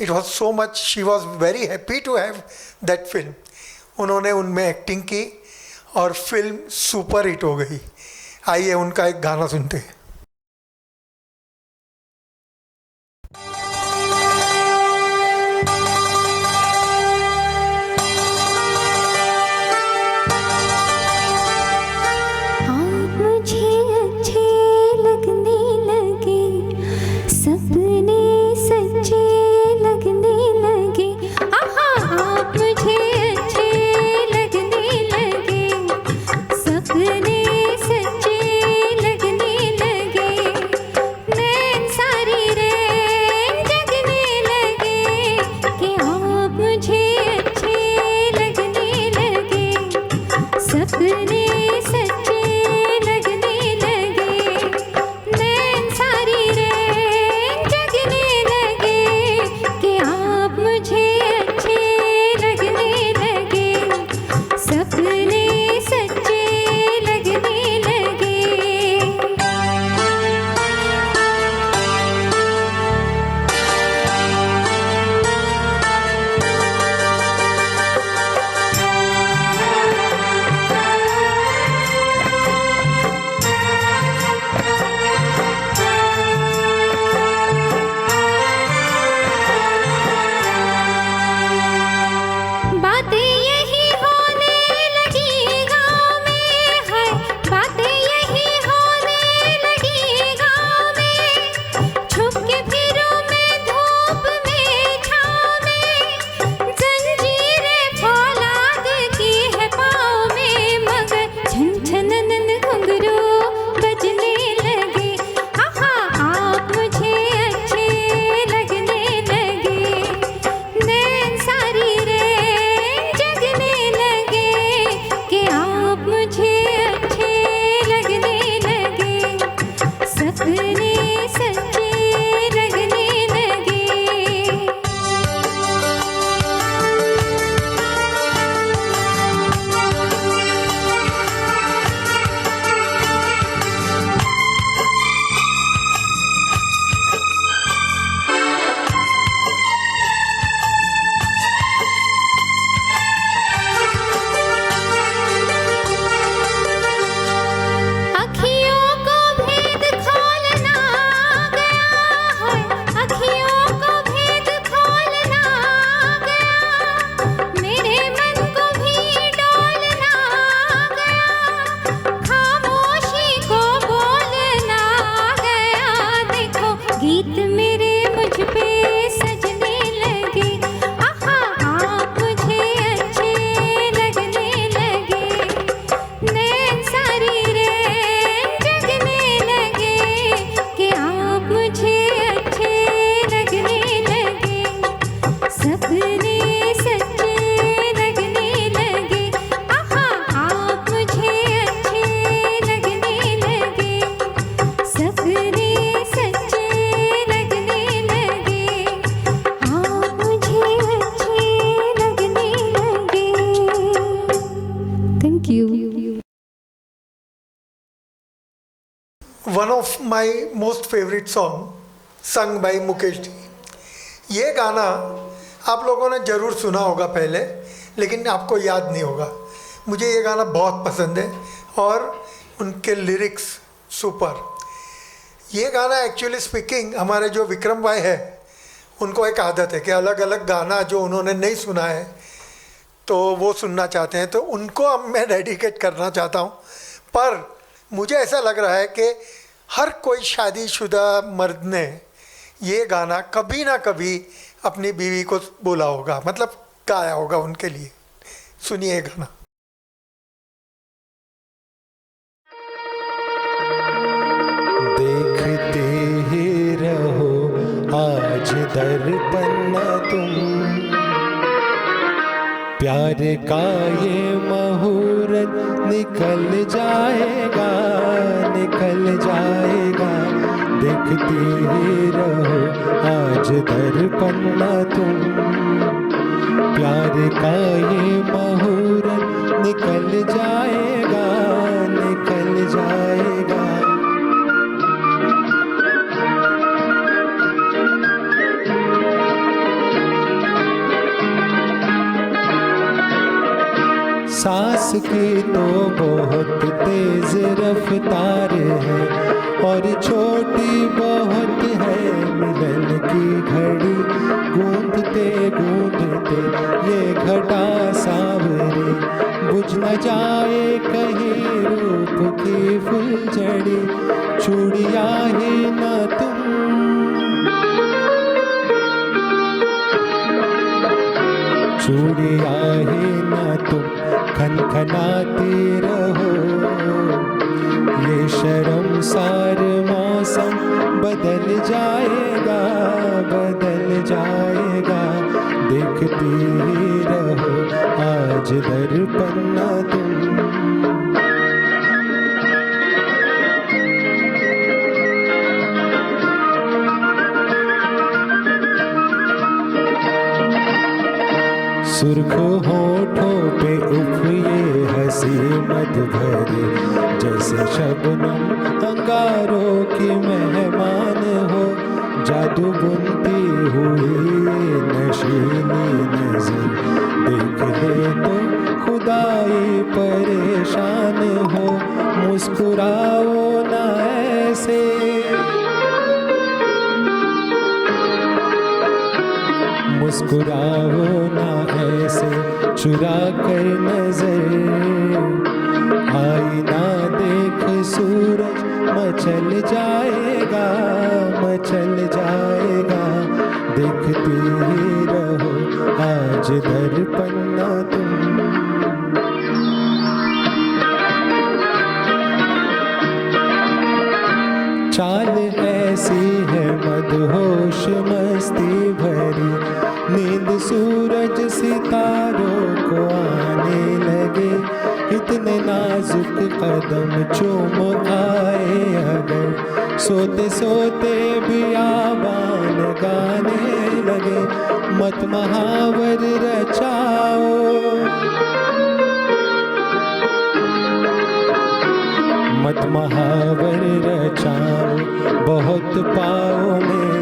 it was so much, she was very happy to have that film. उन्होंने उनमें एक्टिंग की और फिल्म सुपर हिट हो गई। आइए उनका एक गाना सुनते हैं। आप मुझे अच्छे लगने लगे, सपने सच्चे लगने लगे। आहा, आप मुझे अच्छे लगने लगे, सपने सच्चे लगने लगे। नैन सारी रैन जगने लगे कि आप मुझे अच्छे लगने लगे, सपने सच्चे लगने लगे। नैन सारी रैन जगने लगे कि आप मुझे अच्छे लगने लगे, सपने सच्चे लगने लगे। बातें यही होने लगी गाँव में है, बातें यही होने लगी गाँव में। छुप के फिरूं मैं धूप में छाँव में, जंजीरें फौलाद की है पाँव में। मगर छन छननन घुंघरू बजने लगे। आहा, आप मुझे अच्छे लगने लगे। नैन सारी रैन जगने लगे कि आप मुझे अच्छे लगने लगे, सपने सच्चे लगने लगे। अखियों को भेद खोलना गया है, अखियों को भेद खोलना गया। मेरे मन को भी डोलना गया, खामोशी को बोलना गया। देखो गीत मेरे मुझ पे सजने लगे। आहा, आप मुझे अच्छे लगने लगे। नैन सारी रैन जगने लगे कि आप मुझे अच्छे लगने लगे, सपने सच्चे लगने लगे। आहा, आप मुझे अच्छे लगने लगे, सपने सच्चे लगने लगे। आप मुझे अच्छे लगने लगे। Thank you. One of my most favourite song sung by Mukesh ji. ये गाना आप लोगों ने ज़रूर सुना होगा पहले, लेकिन आपको याद नहीं होगा। मुझे ये गाना बहुत पसंद है और उनके लिरिक्स सुपर। ये गाना एक्चुअली स्पीकिंग हमारे जो विक्रम भाई है उनको एक आदत है कि अलग अलग गाना जो उन्होंने नहीं सुना है तो वो सुनना चाहते हैं, तो उनको अब मैं डेडिकेट करना चाहता हूँ। पर मुझे ऐसा लग रहा है कि हर कोई शादीशुदा मर्द ने ये गाना कभी ना कभी अपनी बीवी को बोला होगा, मतलब गाया होगा उनके लिए। सुनिए गाना। देखते ही रहो आज दर्पण न तुम, प्यार का ये मुहूर्त निकल जाएगा, निकल जाएगा। देखते ही रहो आज दर्पण न तुम, प्यार का ये मुहूर्त निकल जाएगा, निकल जाएगा। सांस की तो बहुत तेज रफ्तार है और छोटी बहुत है मिलन की घड़ी। गूंजते गूंजते ये घटा सांवरी, बुझ न जाए कहीं रूप की फुलझड़ी। चूड़ियाँ ही न तुम, चूड़ियाँ ही न तुम खनखनाती रहो। ये शर्मसार मौसम बदल जाएगा, बदल जाएगा। देखती ही रहो आज दर्पण न तुम। सुर्ख होठों पे उफिए हंसी मद भरी, जैसे शबनम अंगारों की मेहमान हो। जादू बुनती हुई नशीली नजर, देख ले तो खुदाई परेशान हो। मुस्कुराओ ना ऐसे, मुस्कुराओ ना ऐसे चुरा कर नजर। आईना देख सूरज मचल जाएगा, मचल जाएगा। देखती ही रहो आज दर्पण न तुम। चाल ऐसी है मदहोश मस्ती भरी, नींद सूरज सितारों को आने लगे। इतने नाजुक कदम चूम आए अगर, सोते सोते भी आबान गाने लगे। मत महावर रचाओ, मत महावर रचाओ, बहुत पाओ में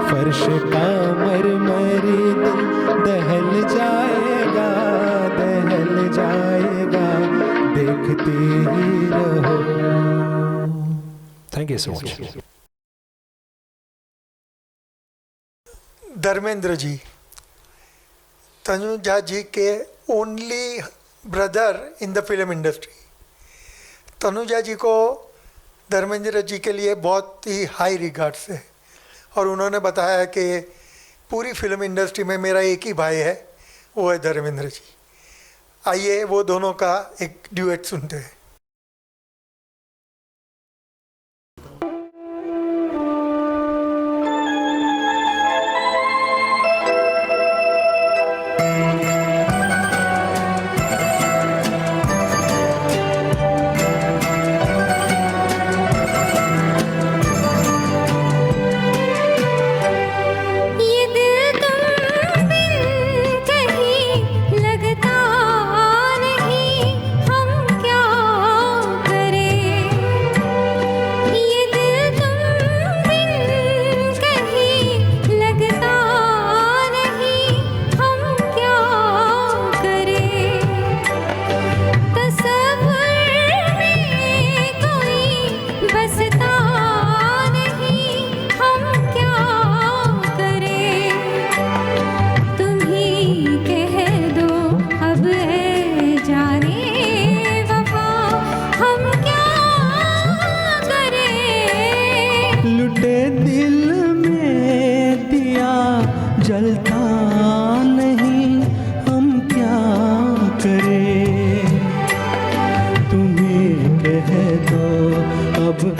फर्श का मरमरी दिल दहल जाएगा, दहल जाएगा। देखते ही रहो। Thank you so much. Dharmendra ji, Tanuja ji के only brother in the film industry. Tanuja ji को धर्मेंद्र जी के लिए बहुत ही हाई रिगार्ड्स है और उन्होंने बताया कि पूरी फिल्म इंडस्ट्री में मेरा एक ही भाई है, वो है धर्मेंद्र जी। आइए वो दोनों का एक ड्यूएट सुनते हैं। लगता नहीं हम क्या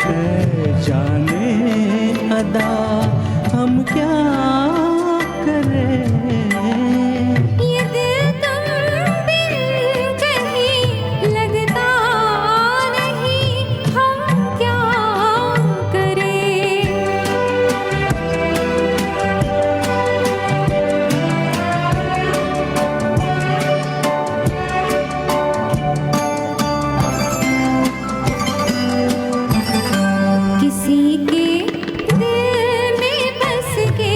है जाने अदा, हम क्या करें। ये दिल तुम बिन कहीं लगता नहीं, हम क्या करें। किसी के दिल में बस के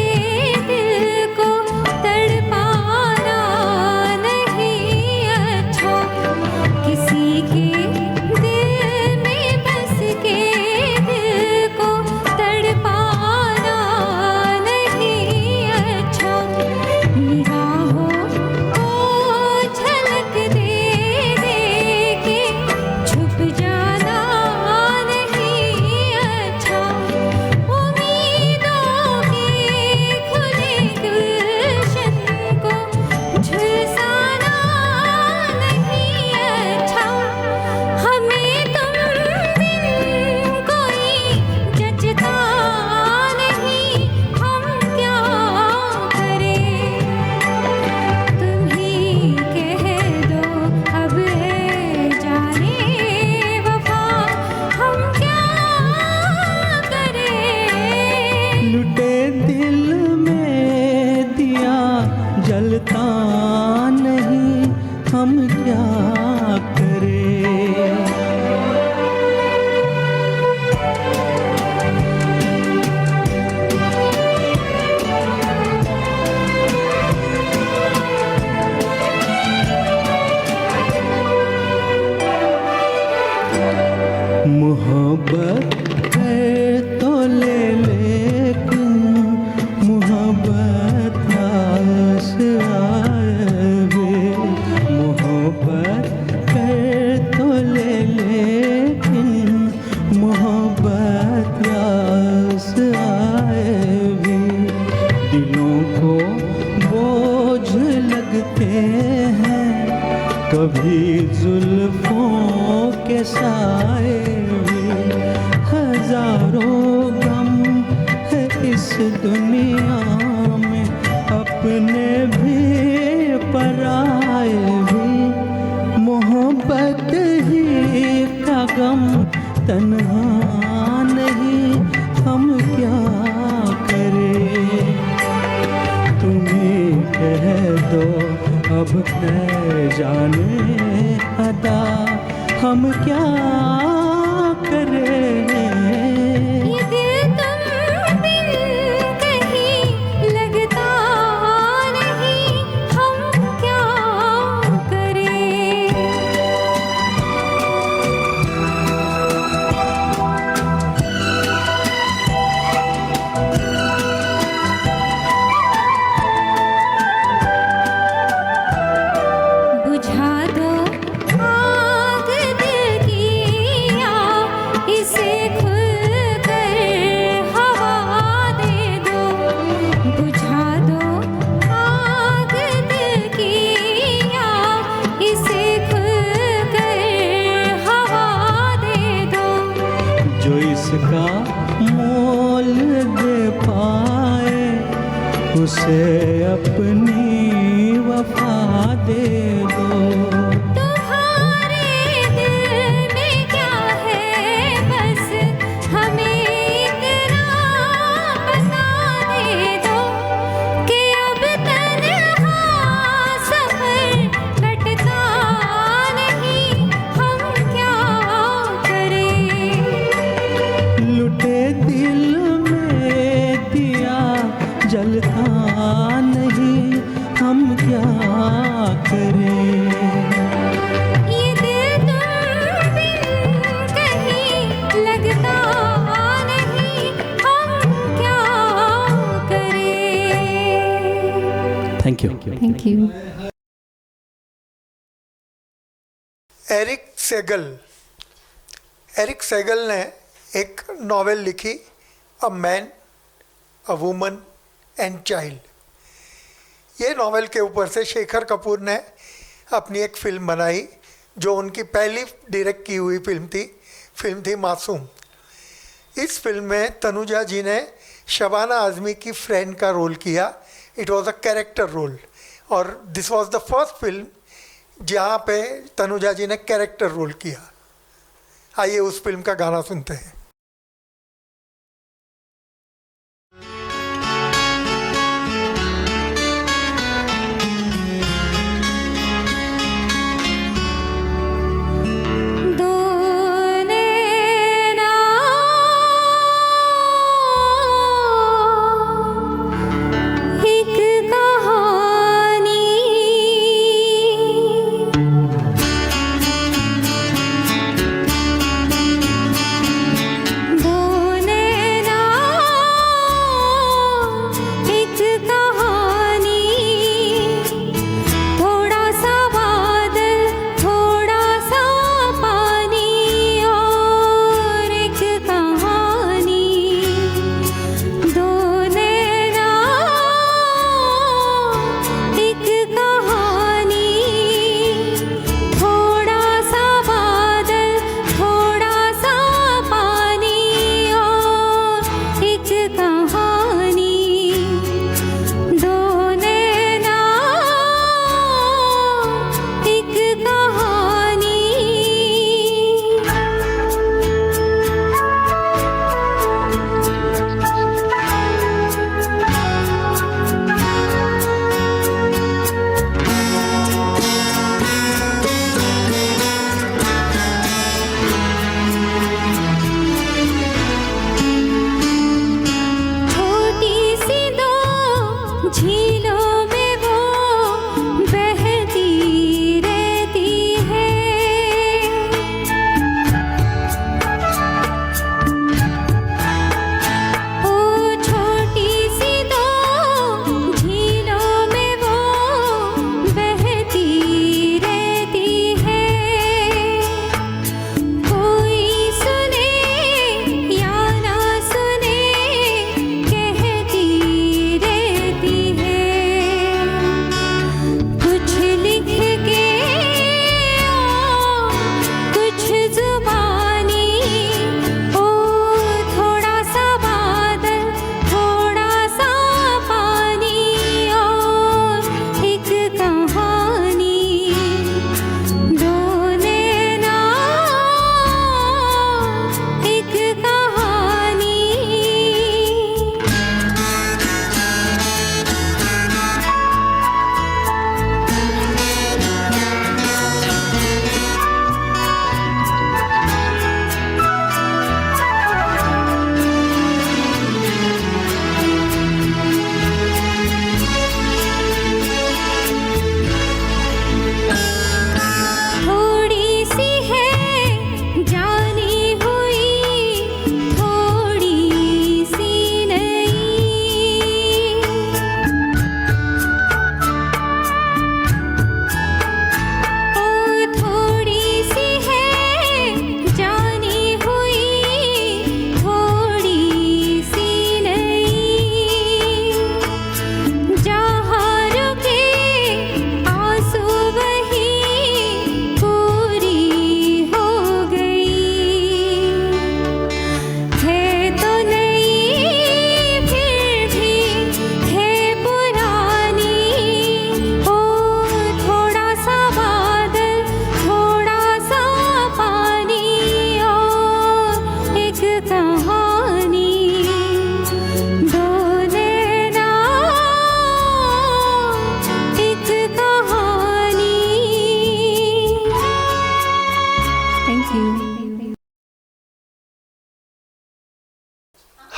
दिल को तड़पाना नहीं अच्छा। किसी के दिल में बस के दिल को तड़पाना नहीं अच्छा। निगाहों को झलक दे दे के छुप जाना नहीं अच्छा। उम्मीदों के खुले गुलशन को झुलसाना नहीं अच्छा। हमें तुम बिन कोई जचता नहीं, हम क्या करें। तुम ही कह दो अब है जाने वफा, हम क्या करें। लुटे दिल में दिया जलता नहीं, हम क्या करें। मोहब्बत है तो ले, लेकिन मोहब्बत पास आए वे। मोहब्बत है तो ले, लेकिन मोहब्बत पास आए वे। दिलों को बोझ लगते हैं कभी जुल्फों के साए भी। हजारों गम है इस दुनिया में, अपने भी पराए भी। मोहब्बत ही का गम तन्हा नहीं, हम क्या करें। तुम्हें कह दो अब है जाने अदा, हम क्या करें। ये दिल तुम बिन कहीं लगता नहीं, हम क्या करें। बुझा दो आग दिल की, या इसे खुल कर हवा दे दो। बुझा दो आग दिल की, या इसे खुल कर हवा दे दो। जो इसका मोल दे पाए, उसे अपनी वफा दे दो। तुम्हारे दिल में क्या है बस हमें इतना बता दे दो, कि अब तन्हा सफर कटता नहीं, हम क्या करें। लुटे दिल में दिया जलता नहीं, हम क्या करें। ये दिल तुम बिन कहीं लगता नहीं, हम क्या करें। Thank you. Thank you. Erich Segal ने एक नॉवेल लिखी, a man, a woman and child. ये नॉवेल के ऊपर से शेखर कपूर ने अपनी एक फ़िल्म बनाई, जो उनकी पहली डायरेक्ट की हुई फिल्म थी मासूम। इस फिल्म में तनुजा जी ने शबाना आज़मी की फ्रेंड का रोल किया. It was a character role और this was the first film जहाँ पे तनुजा जी ने कैरेक्टर रोल किया. आइए उस फिल्म का गाना सुनते हैं.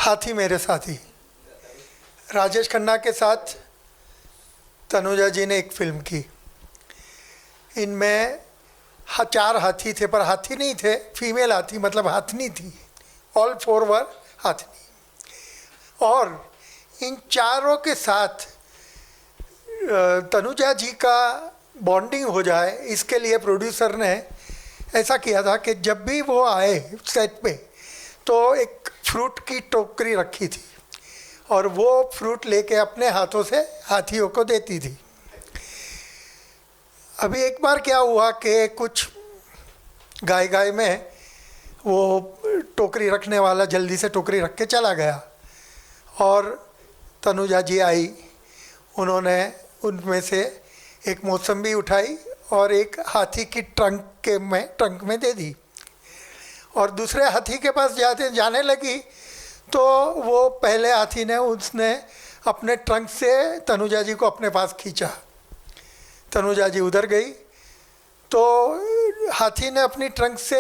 हाथी मेरे साथी, राजेश खन्ना के साथ तनुजा जी ने एक फिल्म की. इनमें 4 हाथी थे, पर हाथी नहीं थे, फीमेल हाथी मतलब हाथनी थी. ऑल 4 वर हाथनी. और इन चारों के साथ तनुजा जी का बॉन्डिंग हो जाए, इसके लिए प्रोड्यूसर ने ऐसा किया था कि जब भी वो आए सेट पे तो एक फ्रूट की टोकरी रखी थी और वो फ्रूट लेके अपने हाथों से हाथियों को देती थी. अभी एक बार क्या हुआ कि कुछ गाय में वो टोकरी रखने वाला जल्दी से टोकरी रख के चला गया और तनुजा जी आई, उन्होंने उनमें से एक मौसम्बी उठाई और एक हाथी की ट्रंक में दे दी और दूसरे हाथी के पास जाने लगी तो वो पहले हाथी ने उसने अपने ट्रंक से तनुजा जी को अपने पास खींचा। तनुजा जी उधर गई तो हाथी ने अपनी ट्रंक से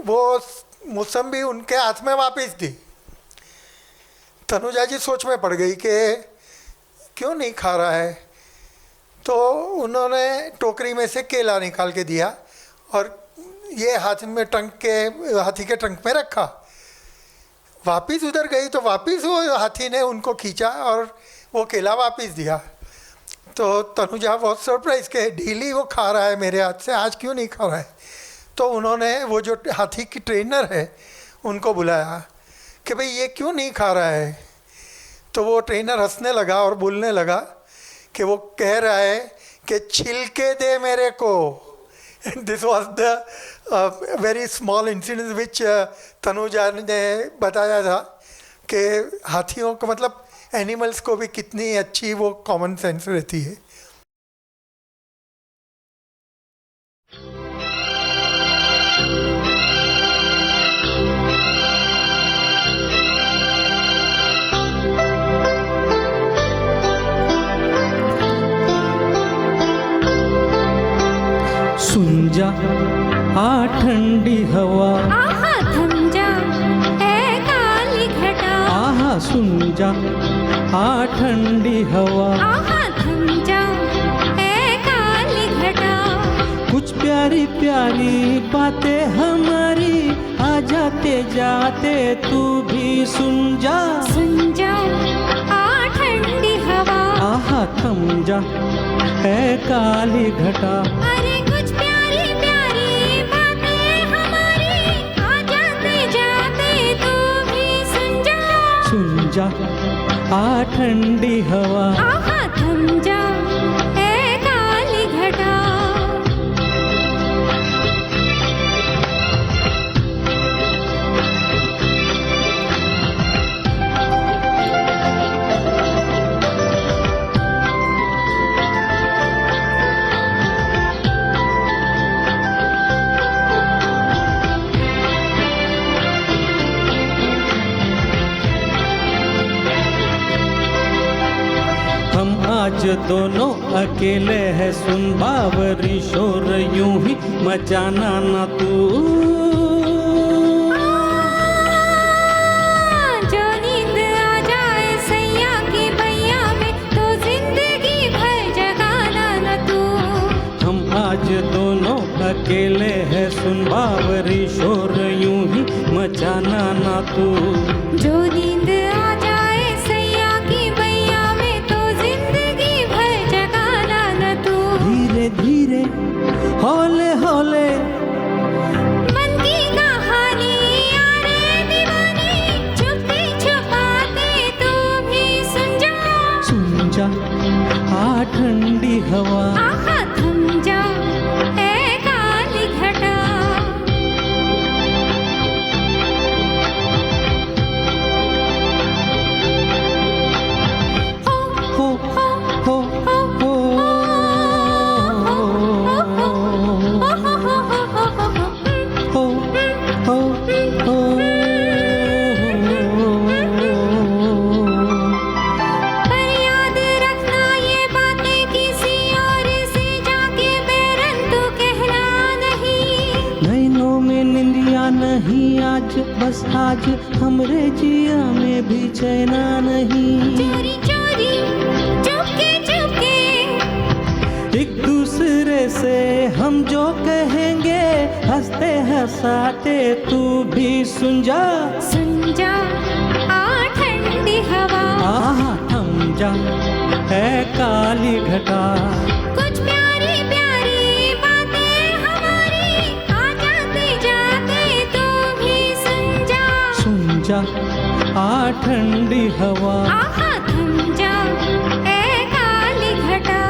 वो मौसम्बी उनके हाथ में वापस दी। तनुजा जी सोच में पड़ गई कि क्यों नहीं खा रहा है, तो उन्होंने टोकरी में से केला निकाल के दिया और ये हाथी के ट्रंक में रखा। वापिस उधर गई तो वापिस वो हाथी ने उनको खींचा और वो केला वापिस दिया। तो तनुजा बहुत सरप्राइज के डेली वो खा रहा है मेरे हाथ से, आज क्यों नहीं खा रहा है। तो उन्होंने वो जो हाथी की ट्रेनर है उनको बुलाया कि भाई ये क्यों नहीं खा रहा है। तो वो ट्रेनर हंसने लगा और बोलने लगा कि वो कह रहा है कि छिलके दे मेरे को। This was the very small incident which Tanuja ने बताया था कि हाथियों को मतलब एनिमल्स को भी कितनी अच्छी वो कॉमन सेंस रहती है। सुन जा आ ठंडी हवा, आहा थम जा ए काली घटा, आहा सुन जा आ ठंडी हवा, आहा थम जा ए काली घटा। कुछ प्यारी प्यारी बातें हमारी आ जाते जाते तू भी सुन जा। सुन जा आ ठंडी हवा, आहा थम जा है काली घटा। अरे कुछ प्यारी प्यारी बातें हमारी आ जाते जाते तू भी सुन जा। सुन जा आ ठंडी हवा, आहा थम जा ए काली घटा। आज दोनों अकेले हैं, सुन बावरी शोर यूं ही मचाना ना तू। जो नींद आ जाए सैया की बैया में तो जिंदगी भर जगाना न तू। हम आज दोनों अकेले हैं, सुन बावरी शोर यूं ही मचाना ना तू। जो नींद आ जाए सैया की बैया में तो जिंदगी भर जगाना न तू। धीरे धीरे हौले हौले मन की कहानी यारे दीवानी छुपते छुपाते तू भी सुन जा। सुन जा आ ठंडी हवा, आहा थम जा ए काली घटा। हो हो हो हो हो हो। पर याद रखना ये बातें किसी और से जाके बैरन तो कहना नहीं। नैनों में निंदिया नहीं आज, बस आज हमरे जिया में भी चैना नहीं। चोरी चोरी चुपके चुपके एक दूसरे से हम जो कहेंगे हंसते हंसाते तू भी सुन जा। सुन जा आ ठंडी हवा, आहा थम जा है काली घटा। कुछ प्यारी प्यारी बातें हमारी आ जाते जाते तू भी सुन जा। सुन जा आ ठंडी हवा, आहा थम जा ए काली घटा।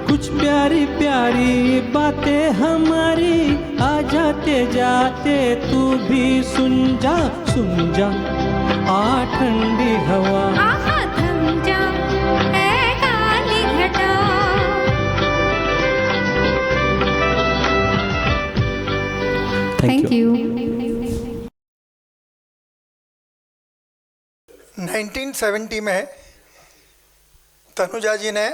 कुछ प्यारी प्यारी बातें हमारी आ जाते जाते तू भी सुन जा आ ठंडी हवा। आहा थम जा ऐ काली घटा। Thank you. 1970 में तनुजा जी ने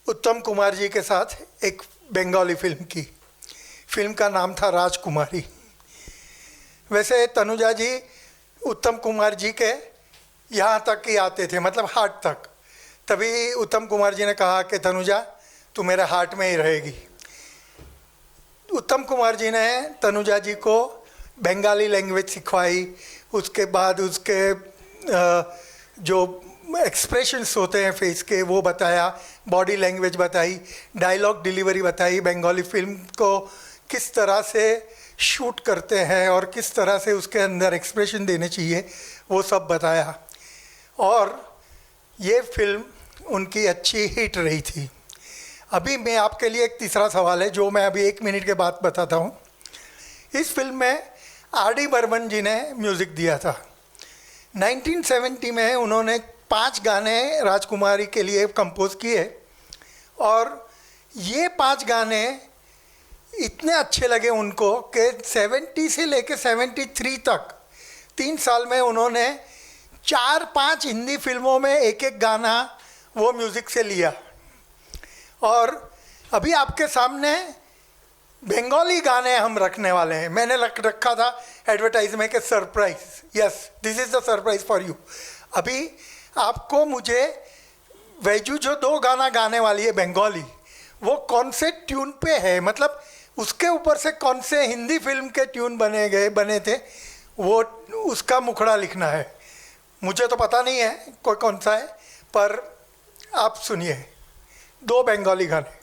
उत्तम कुमार जी के साथ एक बंगाली फिल्म की। फिल्म का नाम था राजकुमारी। वैसे तनुजा जी उत्तम कुमार जी के यहाँ तक ही आते थे, मतलब हार्ट तक। तभी उत्तम कुमार जी ने कहा कि तनुजा तू मेरे हार्ट में ही रहेगी। उत्तम कुमार जी ने तनुजा जी को बंगाली लैंग्वेज सिखवाई। उसके बाद उसके जो एक्सप्रेशंस होते हैं फेस के वो बताया, बॉडी लैंग्वेज बताई, डायलॉग डिलीवरी बताई, बंगाली फिल्म को किस तरह से शूट करते हैं और किस तरह से उसके अंदर एक्सप्रेशन देने चाहिए वो सब बताया। और ये फिल्म उनकी अच्छी हिट रही थी। अभी मैं आपके लिए एक तीसरा सवाल है जो मैं अभी 1 मिनट के बाद बताता हूँ। इस फिल्म में आर.डी. बर्मन जी ने म्यूज़िक दिया था। 1970 में उन्होंने 5 गाने राजकुमारी के लिए कंपोज किए और ये 5 गाने इतने अच्छे लगे उनको कि 70 से लेकर 73 तक 3 साल में उन्होंने 4-5 हिंदी फिल्मों में एक गाना वो म्यूज़िक से लिया। और अभी आपके सामने बंगाली गाने हम रखने वाले हैं। मैंने रखा था एडवर्टाइजमेंट के surprise. Yes, this is the surprise for you. अभी आपको मुझे वैजू जो 2 गाना गाने वाली है बंगाली, वो कौन से ट्यून पे है, मतलब उसके ऊपर से कौन से हिंदी फिल्म के ट्यून बने थे, वो उसका मुखड़ा लिखना है। मुझे तो पता नहीं है कोई कौन सा है, पर आप सुनिए 2 बंगाली गाने।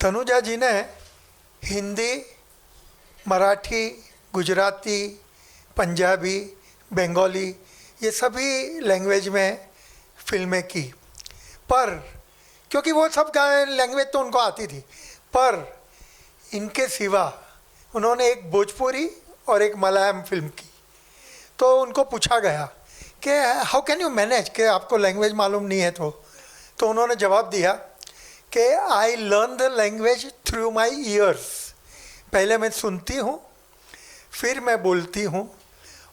तनुजा जी ने हिंदी, मराठी, गुजराती, पंजाबी, बंगाली ये सभी लैंग्वेज में फिल्में की, पर क्योंकि वो सब लैंग्वेज तो उनको आती थी, पर इनके सिवा उन्होंने एक भोजपुरी और एक मलयालम फिल्म की। तो उनको पूछा गया कि हाउ कैन यू मैनेज, कि आपको लैंग्वेज मालूम नहीं है तो उन्होंने जवाब दिया कि I learn the language through my years. पहले मैं सुनती हूँ, फिर मैं बोलती हूँ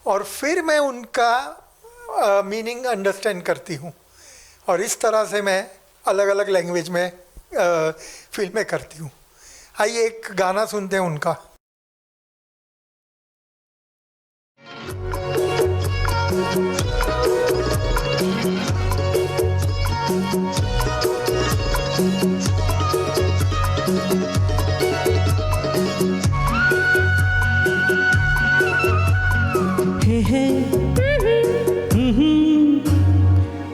और फिर मैं उनका मीनिंग अंडरस्टैंड करती हूँ, और इस तरह से मैं अलग अलग लैंग्वेज में फिल्में करती हूँ। आइए एक गाना सुनते हैं उनका।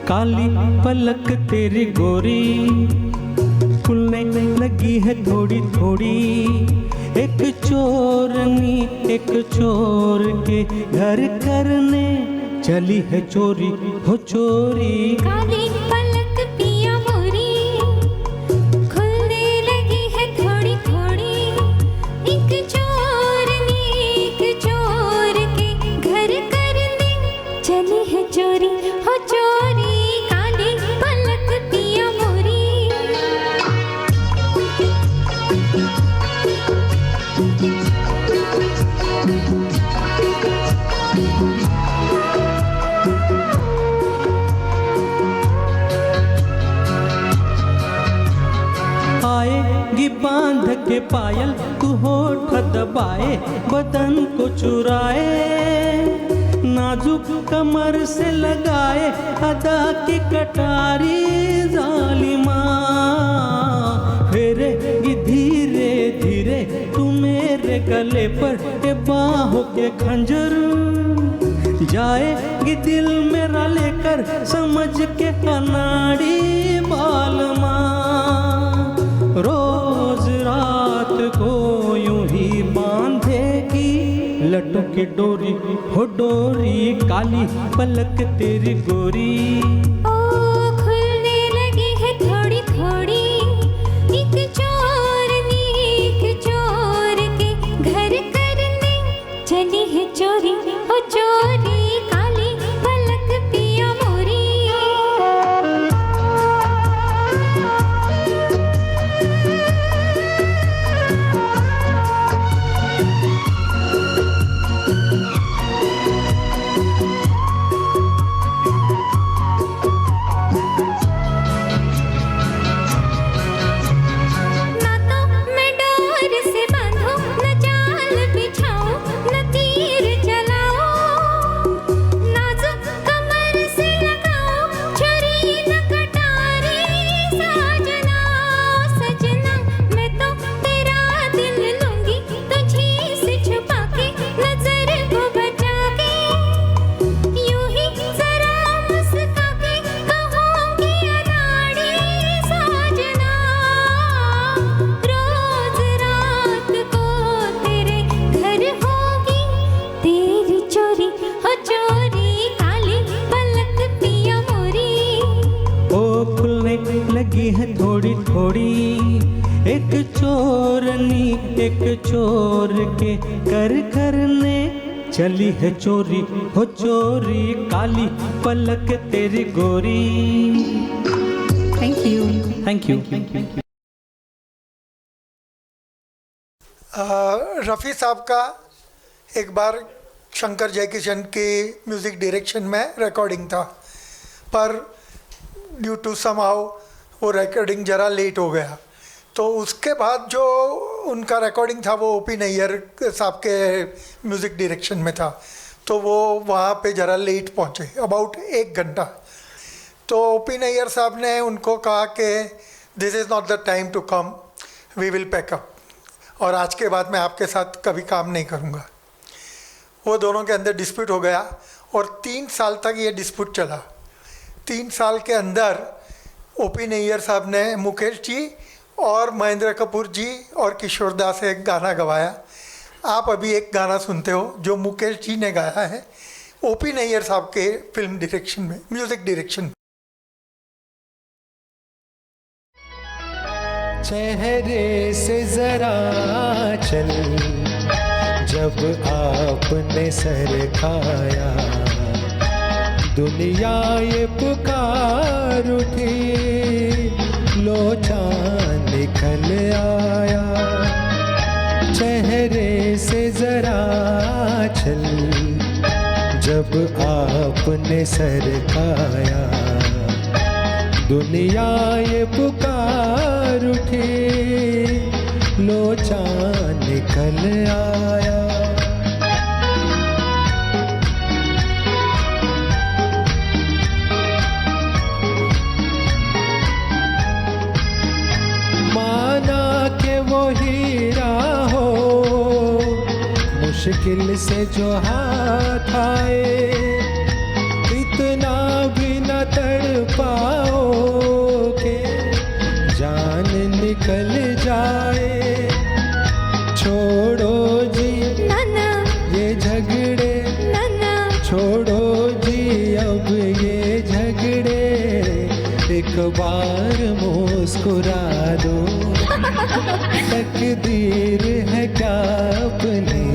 काली पलक तेरी गोरी, खुलने लगी है थोड़ी थोड़ी। एक चोरनी एक चोर के घर करने चली है चोरी हो चोरी। काली पलक पिया मोरी, खुलने लगी है थोड़ी थोड़ी। एक चोरनी एक चोर के घर करने चली है चोरी हो चोरी। काली पलक पिया मोरी। आएगी बांध के पायल तू होठ दबाए, बदन को चुराए, नाजुक कमर से लगाए अदा की कटारी जालिमा। फेरेगी धीरे धीरे तू मेरे गले पर के बाहों के खंजर, जाएगी दिल मेरा लेकर समझ के अनाड़ी बालमा। रोज रात को यूं ही बांधेगी लटों की डोरी हो डोरी। काली पलक तेरी गोरी। ओ खुलने लगी है थोड़ी थोड़ी। एक चोरनी एक चोर के घर करने चली है चोरी हो चोरी। काली पलक पिया मोरी। ना तो मैं डोर से बांधूं, न जाल बिछाऊं, न तीर चलाऊं, नाजुक कमर से लगाऊं छुरी न कटारी। साजना सजना मैं तो तेरा दिल लूंगी, तुझी से छुपा के नजर को बचा के। यूं ही जरा मुस्का के कहूंगी अनाड़ी। साजना रोज रात को तेरे घर होगी तेरी चोरी हो चोरी। काली पलक पिया मोरी। ओ खुलने लगी है थोड़ी थोड़ी। एक चोरनी एक चोर के कर करने चली है चोरी हो चोरी। काली पलक तेरी गोरी। Thank you. Thank you. Rafi साहब का एक बार शंकर जयकिशन की म्यूज़िक डायरेक्शन में रिकॉर्डिंग था, पर ड्यू टू समहाउ वो रिकॉर्डिंग ज़रा लेट हो गया। तो उसके बाद जो उनका रिकॉर्डिंग था वो ओपी नैयर साहब के म्यूज़िक डायरेक्शन में था, तो वो वहाँ पे ज़रा लेट पहुँचे, अबाउट 1 घंटा। तो ओपी नैयर साहब ने उनको कहा कि this is not the time to come, we will pack up, और आज के बाद मैं आपके साथ कभी काम नहीं करूँगा। वो दोनों के अंदर डिस्प्यूट हो गया और 3 साल तक ये डिस्प्यूट चला। 3 साल के अंदर ओपी नैयर साहब ने मुकेश जी और महेंद्र कपूर जी और किशोर दा से एक गाना गवाया। आप अभी एक गाना सुनते हो जो मुकेश जी ने गाया है ओपी नैयर साहब के फिल्म डायरेक्शन में, म्यूजिक डायरेक्शन। चेहरे से जरा चल जब आपने सर खाया, दुनिया ये पुकार उठी, लो चाँद निकल आया। चेहरे से जरा चल जब आपने सर खाया, दुनिया ये पुकार उठी, लो चाँद निकल आया। माना के वो हीरा हो, मुश्किल से जो हाथ आए, इतना भी न तड़ पाओ के जान निकल जाए। छोड़ो जी नाना ये झगड़े, नाना छोड़ो जी अब ये झगड़े, एक बार मुस्कुरा दो। तकदीर है क्या अपनी,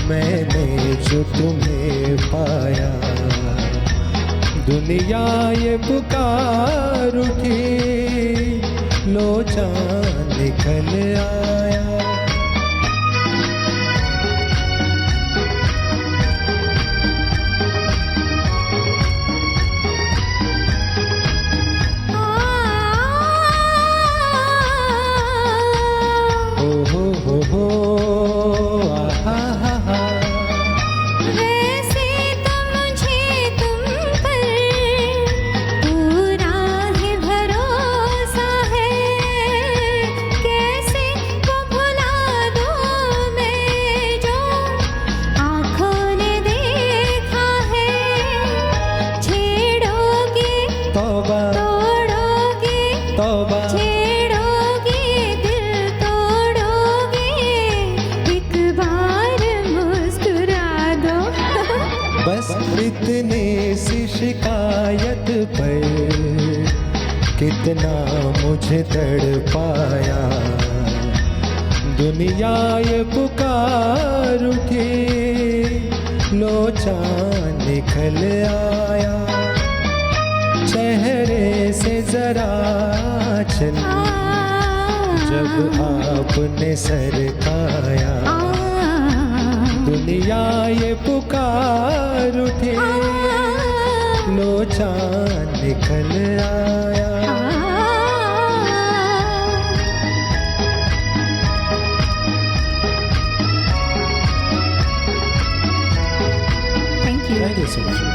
मैंने जो तुम्हें पाया, दुनिया ये पुकार उठी, लो चाँद निकल आया। हो आहा हा हा। वैसे तो मुझे तुम पर पूरा ही भरोसा है, कैसे वो भुला दूँ मैं जो आँखों ने देखा है। छेड़ोगे तौबा तोड़ोगे, तौबा छेड़ोगे दिल तोड़ोगे, एक बार मुस्कुरा दो। बस इतनी सी शिकायत पर कितना मुझे तड़पाया, दुनिया ये पुकार उठी, लो चाँद निकल आया। चेहरे से जरा चल जब आपने सर खाया, दुनिया ये पुकार उठी, लो चाँद निकल आया। Thank you. Thank you so much.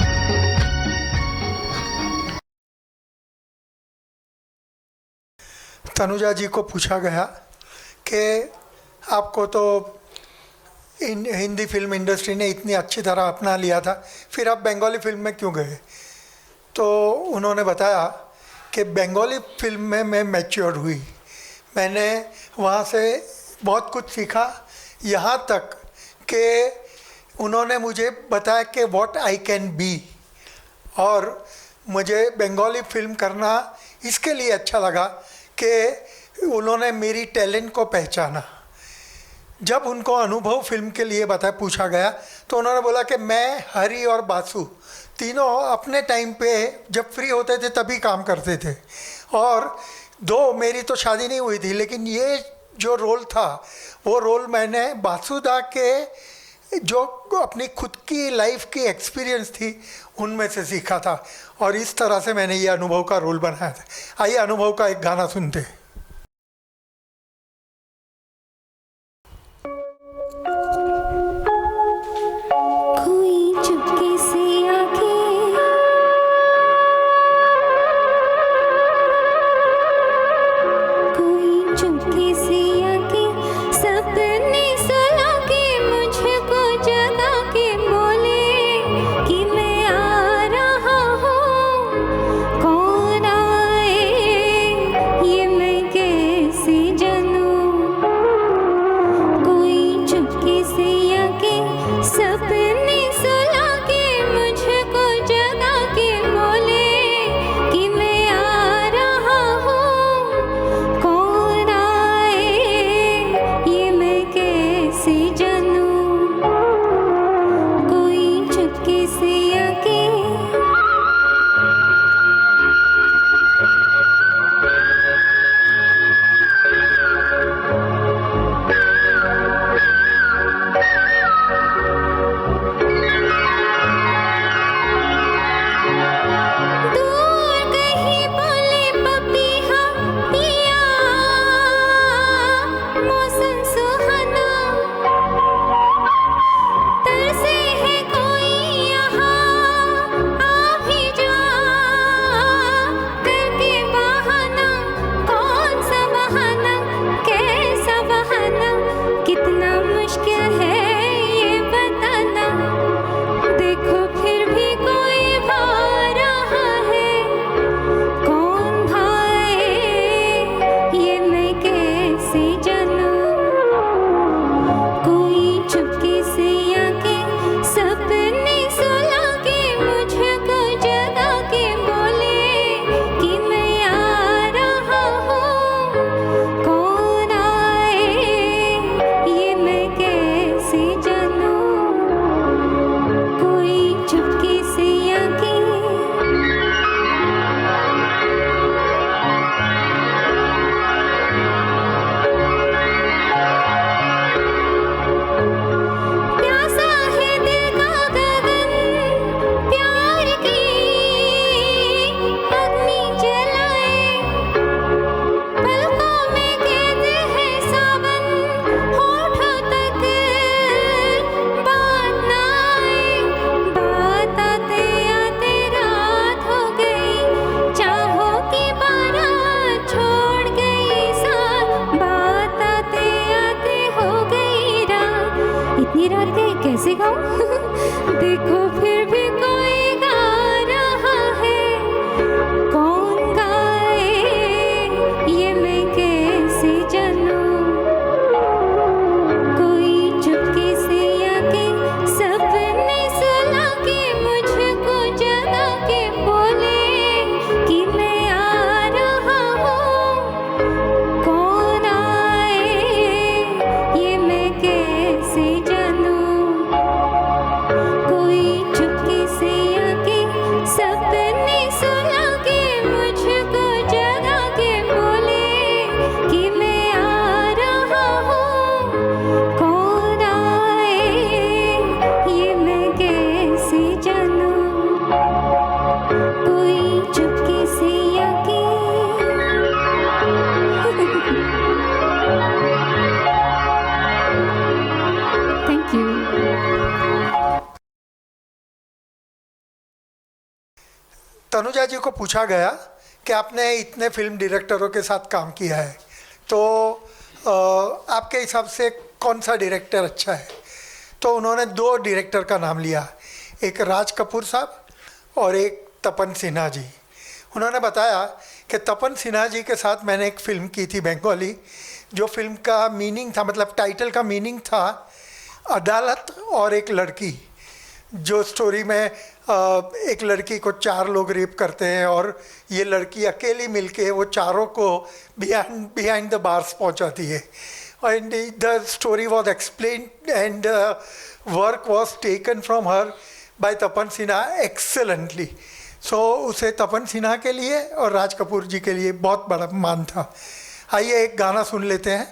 Tanuja ji को पूछा गया कि आपको तो हिंदी फिल्म इंडस्ट्री ने इतनी अच्छी तरह अपना लिया था, फिर आप बंगाली फिल्म में क्यों गए? तो उन्होंने बताया कि बंगाली फिल्म में मैं मैच्योर हुई, मैंने वहाँ से बहुत कुछ सीखा, यहाँ तक कि उन्होंने मुझे बताया कि व्हाट आई कैन बी। और मुझे बंगाली फिल्म करना इसके लिए अच्छा लगा कि उन्होंने मेरी टैलेंट को पहचाना। जब उनको अनुभव फिल्म के लिए पूछा गया तो उन्होंने बोला कि मैं, हरी और बासु तीनों अपने टाइम पे जब फ्री होते थे तभी काम करते थे। और दो, मेरी तो शादी नहीं हुई थी, लेकिन ये जो रोल था वो रोल मैंने बासुदा के जो अपनी खुद की लाइफ की एक्सपीरियंस थी उनमें से सीखा था, और इस तरह से मैंने ये अनुभव का रोल बनाया था। आइए अनुभव का एक गाना सुनते हैं। कोई चुपके से आके कोई चुपके से आके सपने सुला के मुझको जगा के बोले कि मैं आ रहा हूँ। कौन आए ये मैं कैसे जानूं, कोई चुपके से आके सपने सुला के मुझको जगा के बोले कि मैं आ रहा हूँ, कौन आए ये मैं कैसे जानूं, कोई चुपके से आके। प्यासा है दिल का गगन प्यार की अग्नि जलाए, पलकों में कैद है सावन, होठों तक बात ना आए, बात आते आते रात हो गई, चाहों की बारात छोड़ गई साथ, बात आते आते हो गई रात। इतनी रात गई कैसे गाऊं देखो फिर भी कोई गा रहा है, कौन गाए ये मैं कैसे जानूं, कोई चुपके से आके सपने सुला के मुझको जगा के बोले कि मैं आ रहा हूँ, कौन आए ये मैं कैसे जानूं, कोई चुपके से आके सपने सुला के मुझको जगा के बोले कि मैं आ रहा हूँ, कौन आए ये मैं कैसे जानूं, कोई चुपके से आके। Thank you. तनुजा जी को पूछा गया कि आपने इतने फिल्म डायरेक्टरों के साथ काम किया है, तो आपके हिसाब से कौन सा डायरेक्टर अच्छा है? तो उन्होंने दो डायरेक्टर का नाम लिया, एक राज कपूर साहब और एक तपन सिन्हा जी। उन्होंने बताया कि तपन सिन्हा जी के साथ मैंने एक फ़िल्म की थी बंगाली, जो फिल्म का मीनिंग था, मतलब टाइटल का मीनिंग था अदालत और एक लड़की, जो स्टोरी में एक लड़की को 4 लोग रेप करते हैं और ये लड़की अकेली मिलके वो चारों को बिहाइंड द बार्स पहुंचाती है। And the story was explained and work was taken from her by Tapan Sinha excellently. So उसे तपन सिन्हा के लिए और राज कपूर जी के लिए बहुत बड़ा मान था। आइए एक गाना सुन लेते हैं।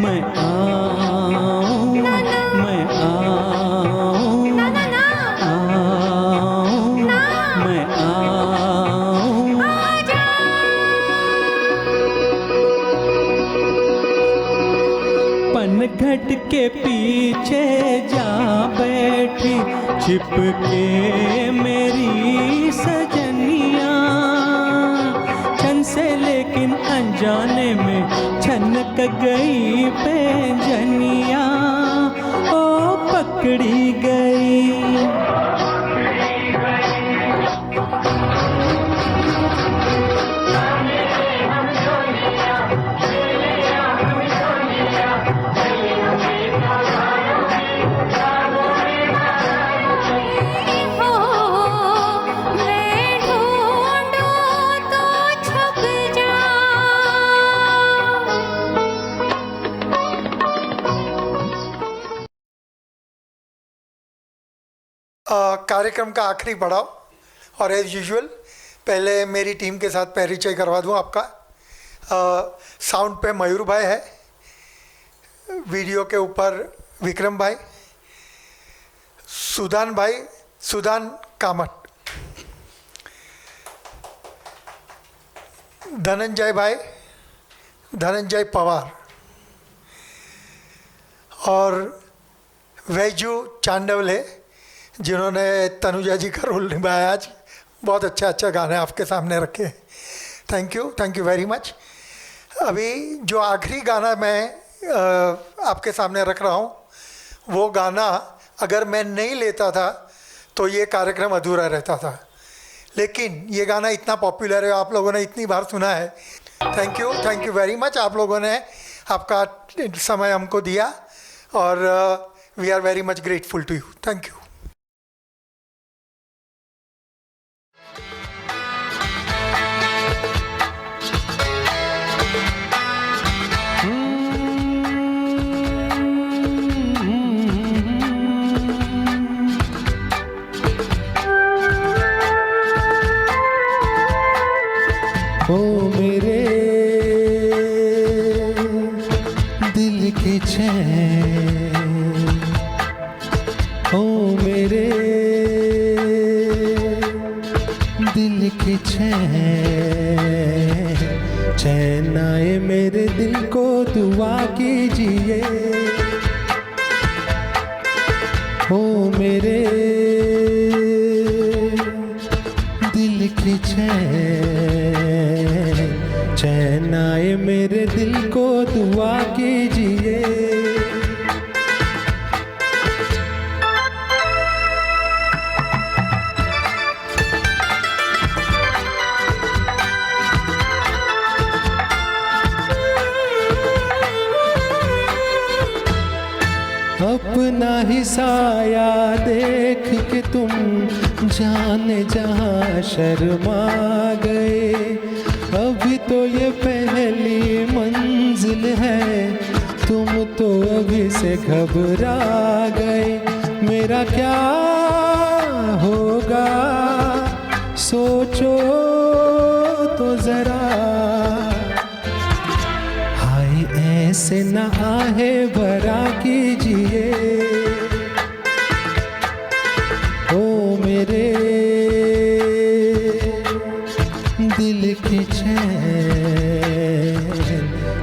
मैं आऊं, मैं आऊं, आऊं, मैं आऊं। पनघट के पीछे जा बैठी छिप के मेरी सजनिया, छन से लेकिन अनजाने में छनक गई पैंजनिया, ओ पकड़ी गई। हो मैं ढूंढूं तो छुप कार्यक्रम का आखिरी पड़ाव और एज यूजुअल पहले मेरी टीम के साथ परिचय करवा दूं आपका। साउंड पे मयूर भाई है, वीडियो के ऊपर विक्रम भाई, सुदान भाई, सुदान कामत, धनंजय भाई, धनंजय पवार और वैजू चांडवले जिन्होंने तनुजा जी का रोल निभाया। आज बहुत अच्छा गाने आपके सामने रखे हैं। Thank you very much. अभी जो आखिरी गाना मैं आपके सामने रख रहा हूँ, वो गाना अगर मैं नहीं लेता था तो ये कार्यक्रम अधूरा रहता था, लेकिन ये गाना इतना पॉपुलर है, आप लोगों ने इतनी बार सुना है। Thank you very much. आप लोगों ने आपका समय हमको दिया और we are very much grateful to you. Thank you. ओ मेरे दिल के चैन, ओ मेरे दिल के चैन, चैन आए मेरे दिल को दुआ कीजिए। ओ मेरे दिल के चैन, चैन आए मेरे दिल को दुआ कीजिए। अपना ही साया देख के तुम जाने जहाँ शर्मा गए। अभी तो ये पहली मंजिल है, तुम तो अभी से घबरा गए। मेरा क्या होगा सोचो तो जरा, हाय ऐसे ना आहे भरा कीजिए। ओ मेरे दिल की चैन,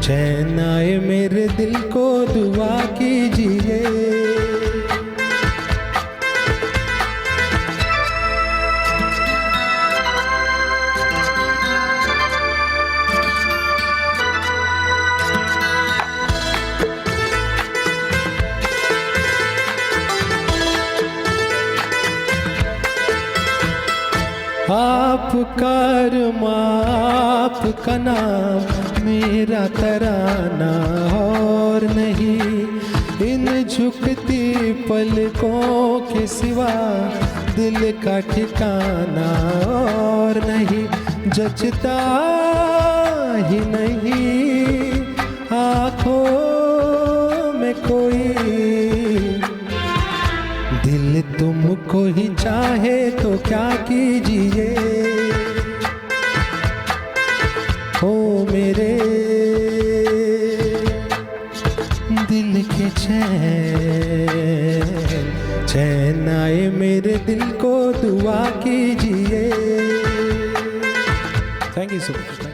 चैन आए मेरे दिल को दुआ कीजिए। आपका अरमां आपका नाम मेरा तराना और नहीं, इन झुकती पलकों के सिवा दिल का ठिकाना और नहीं। जचता ही नहीं आँखों में कोई, दिल तुमको ही चाहे तो क्या कीजिए। ओ मेरे मेरे दिल को दुआ कीजिए। Thank you so much.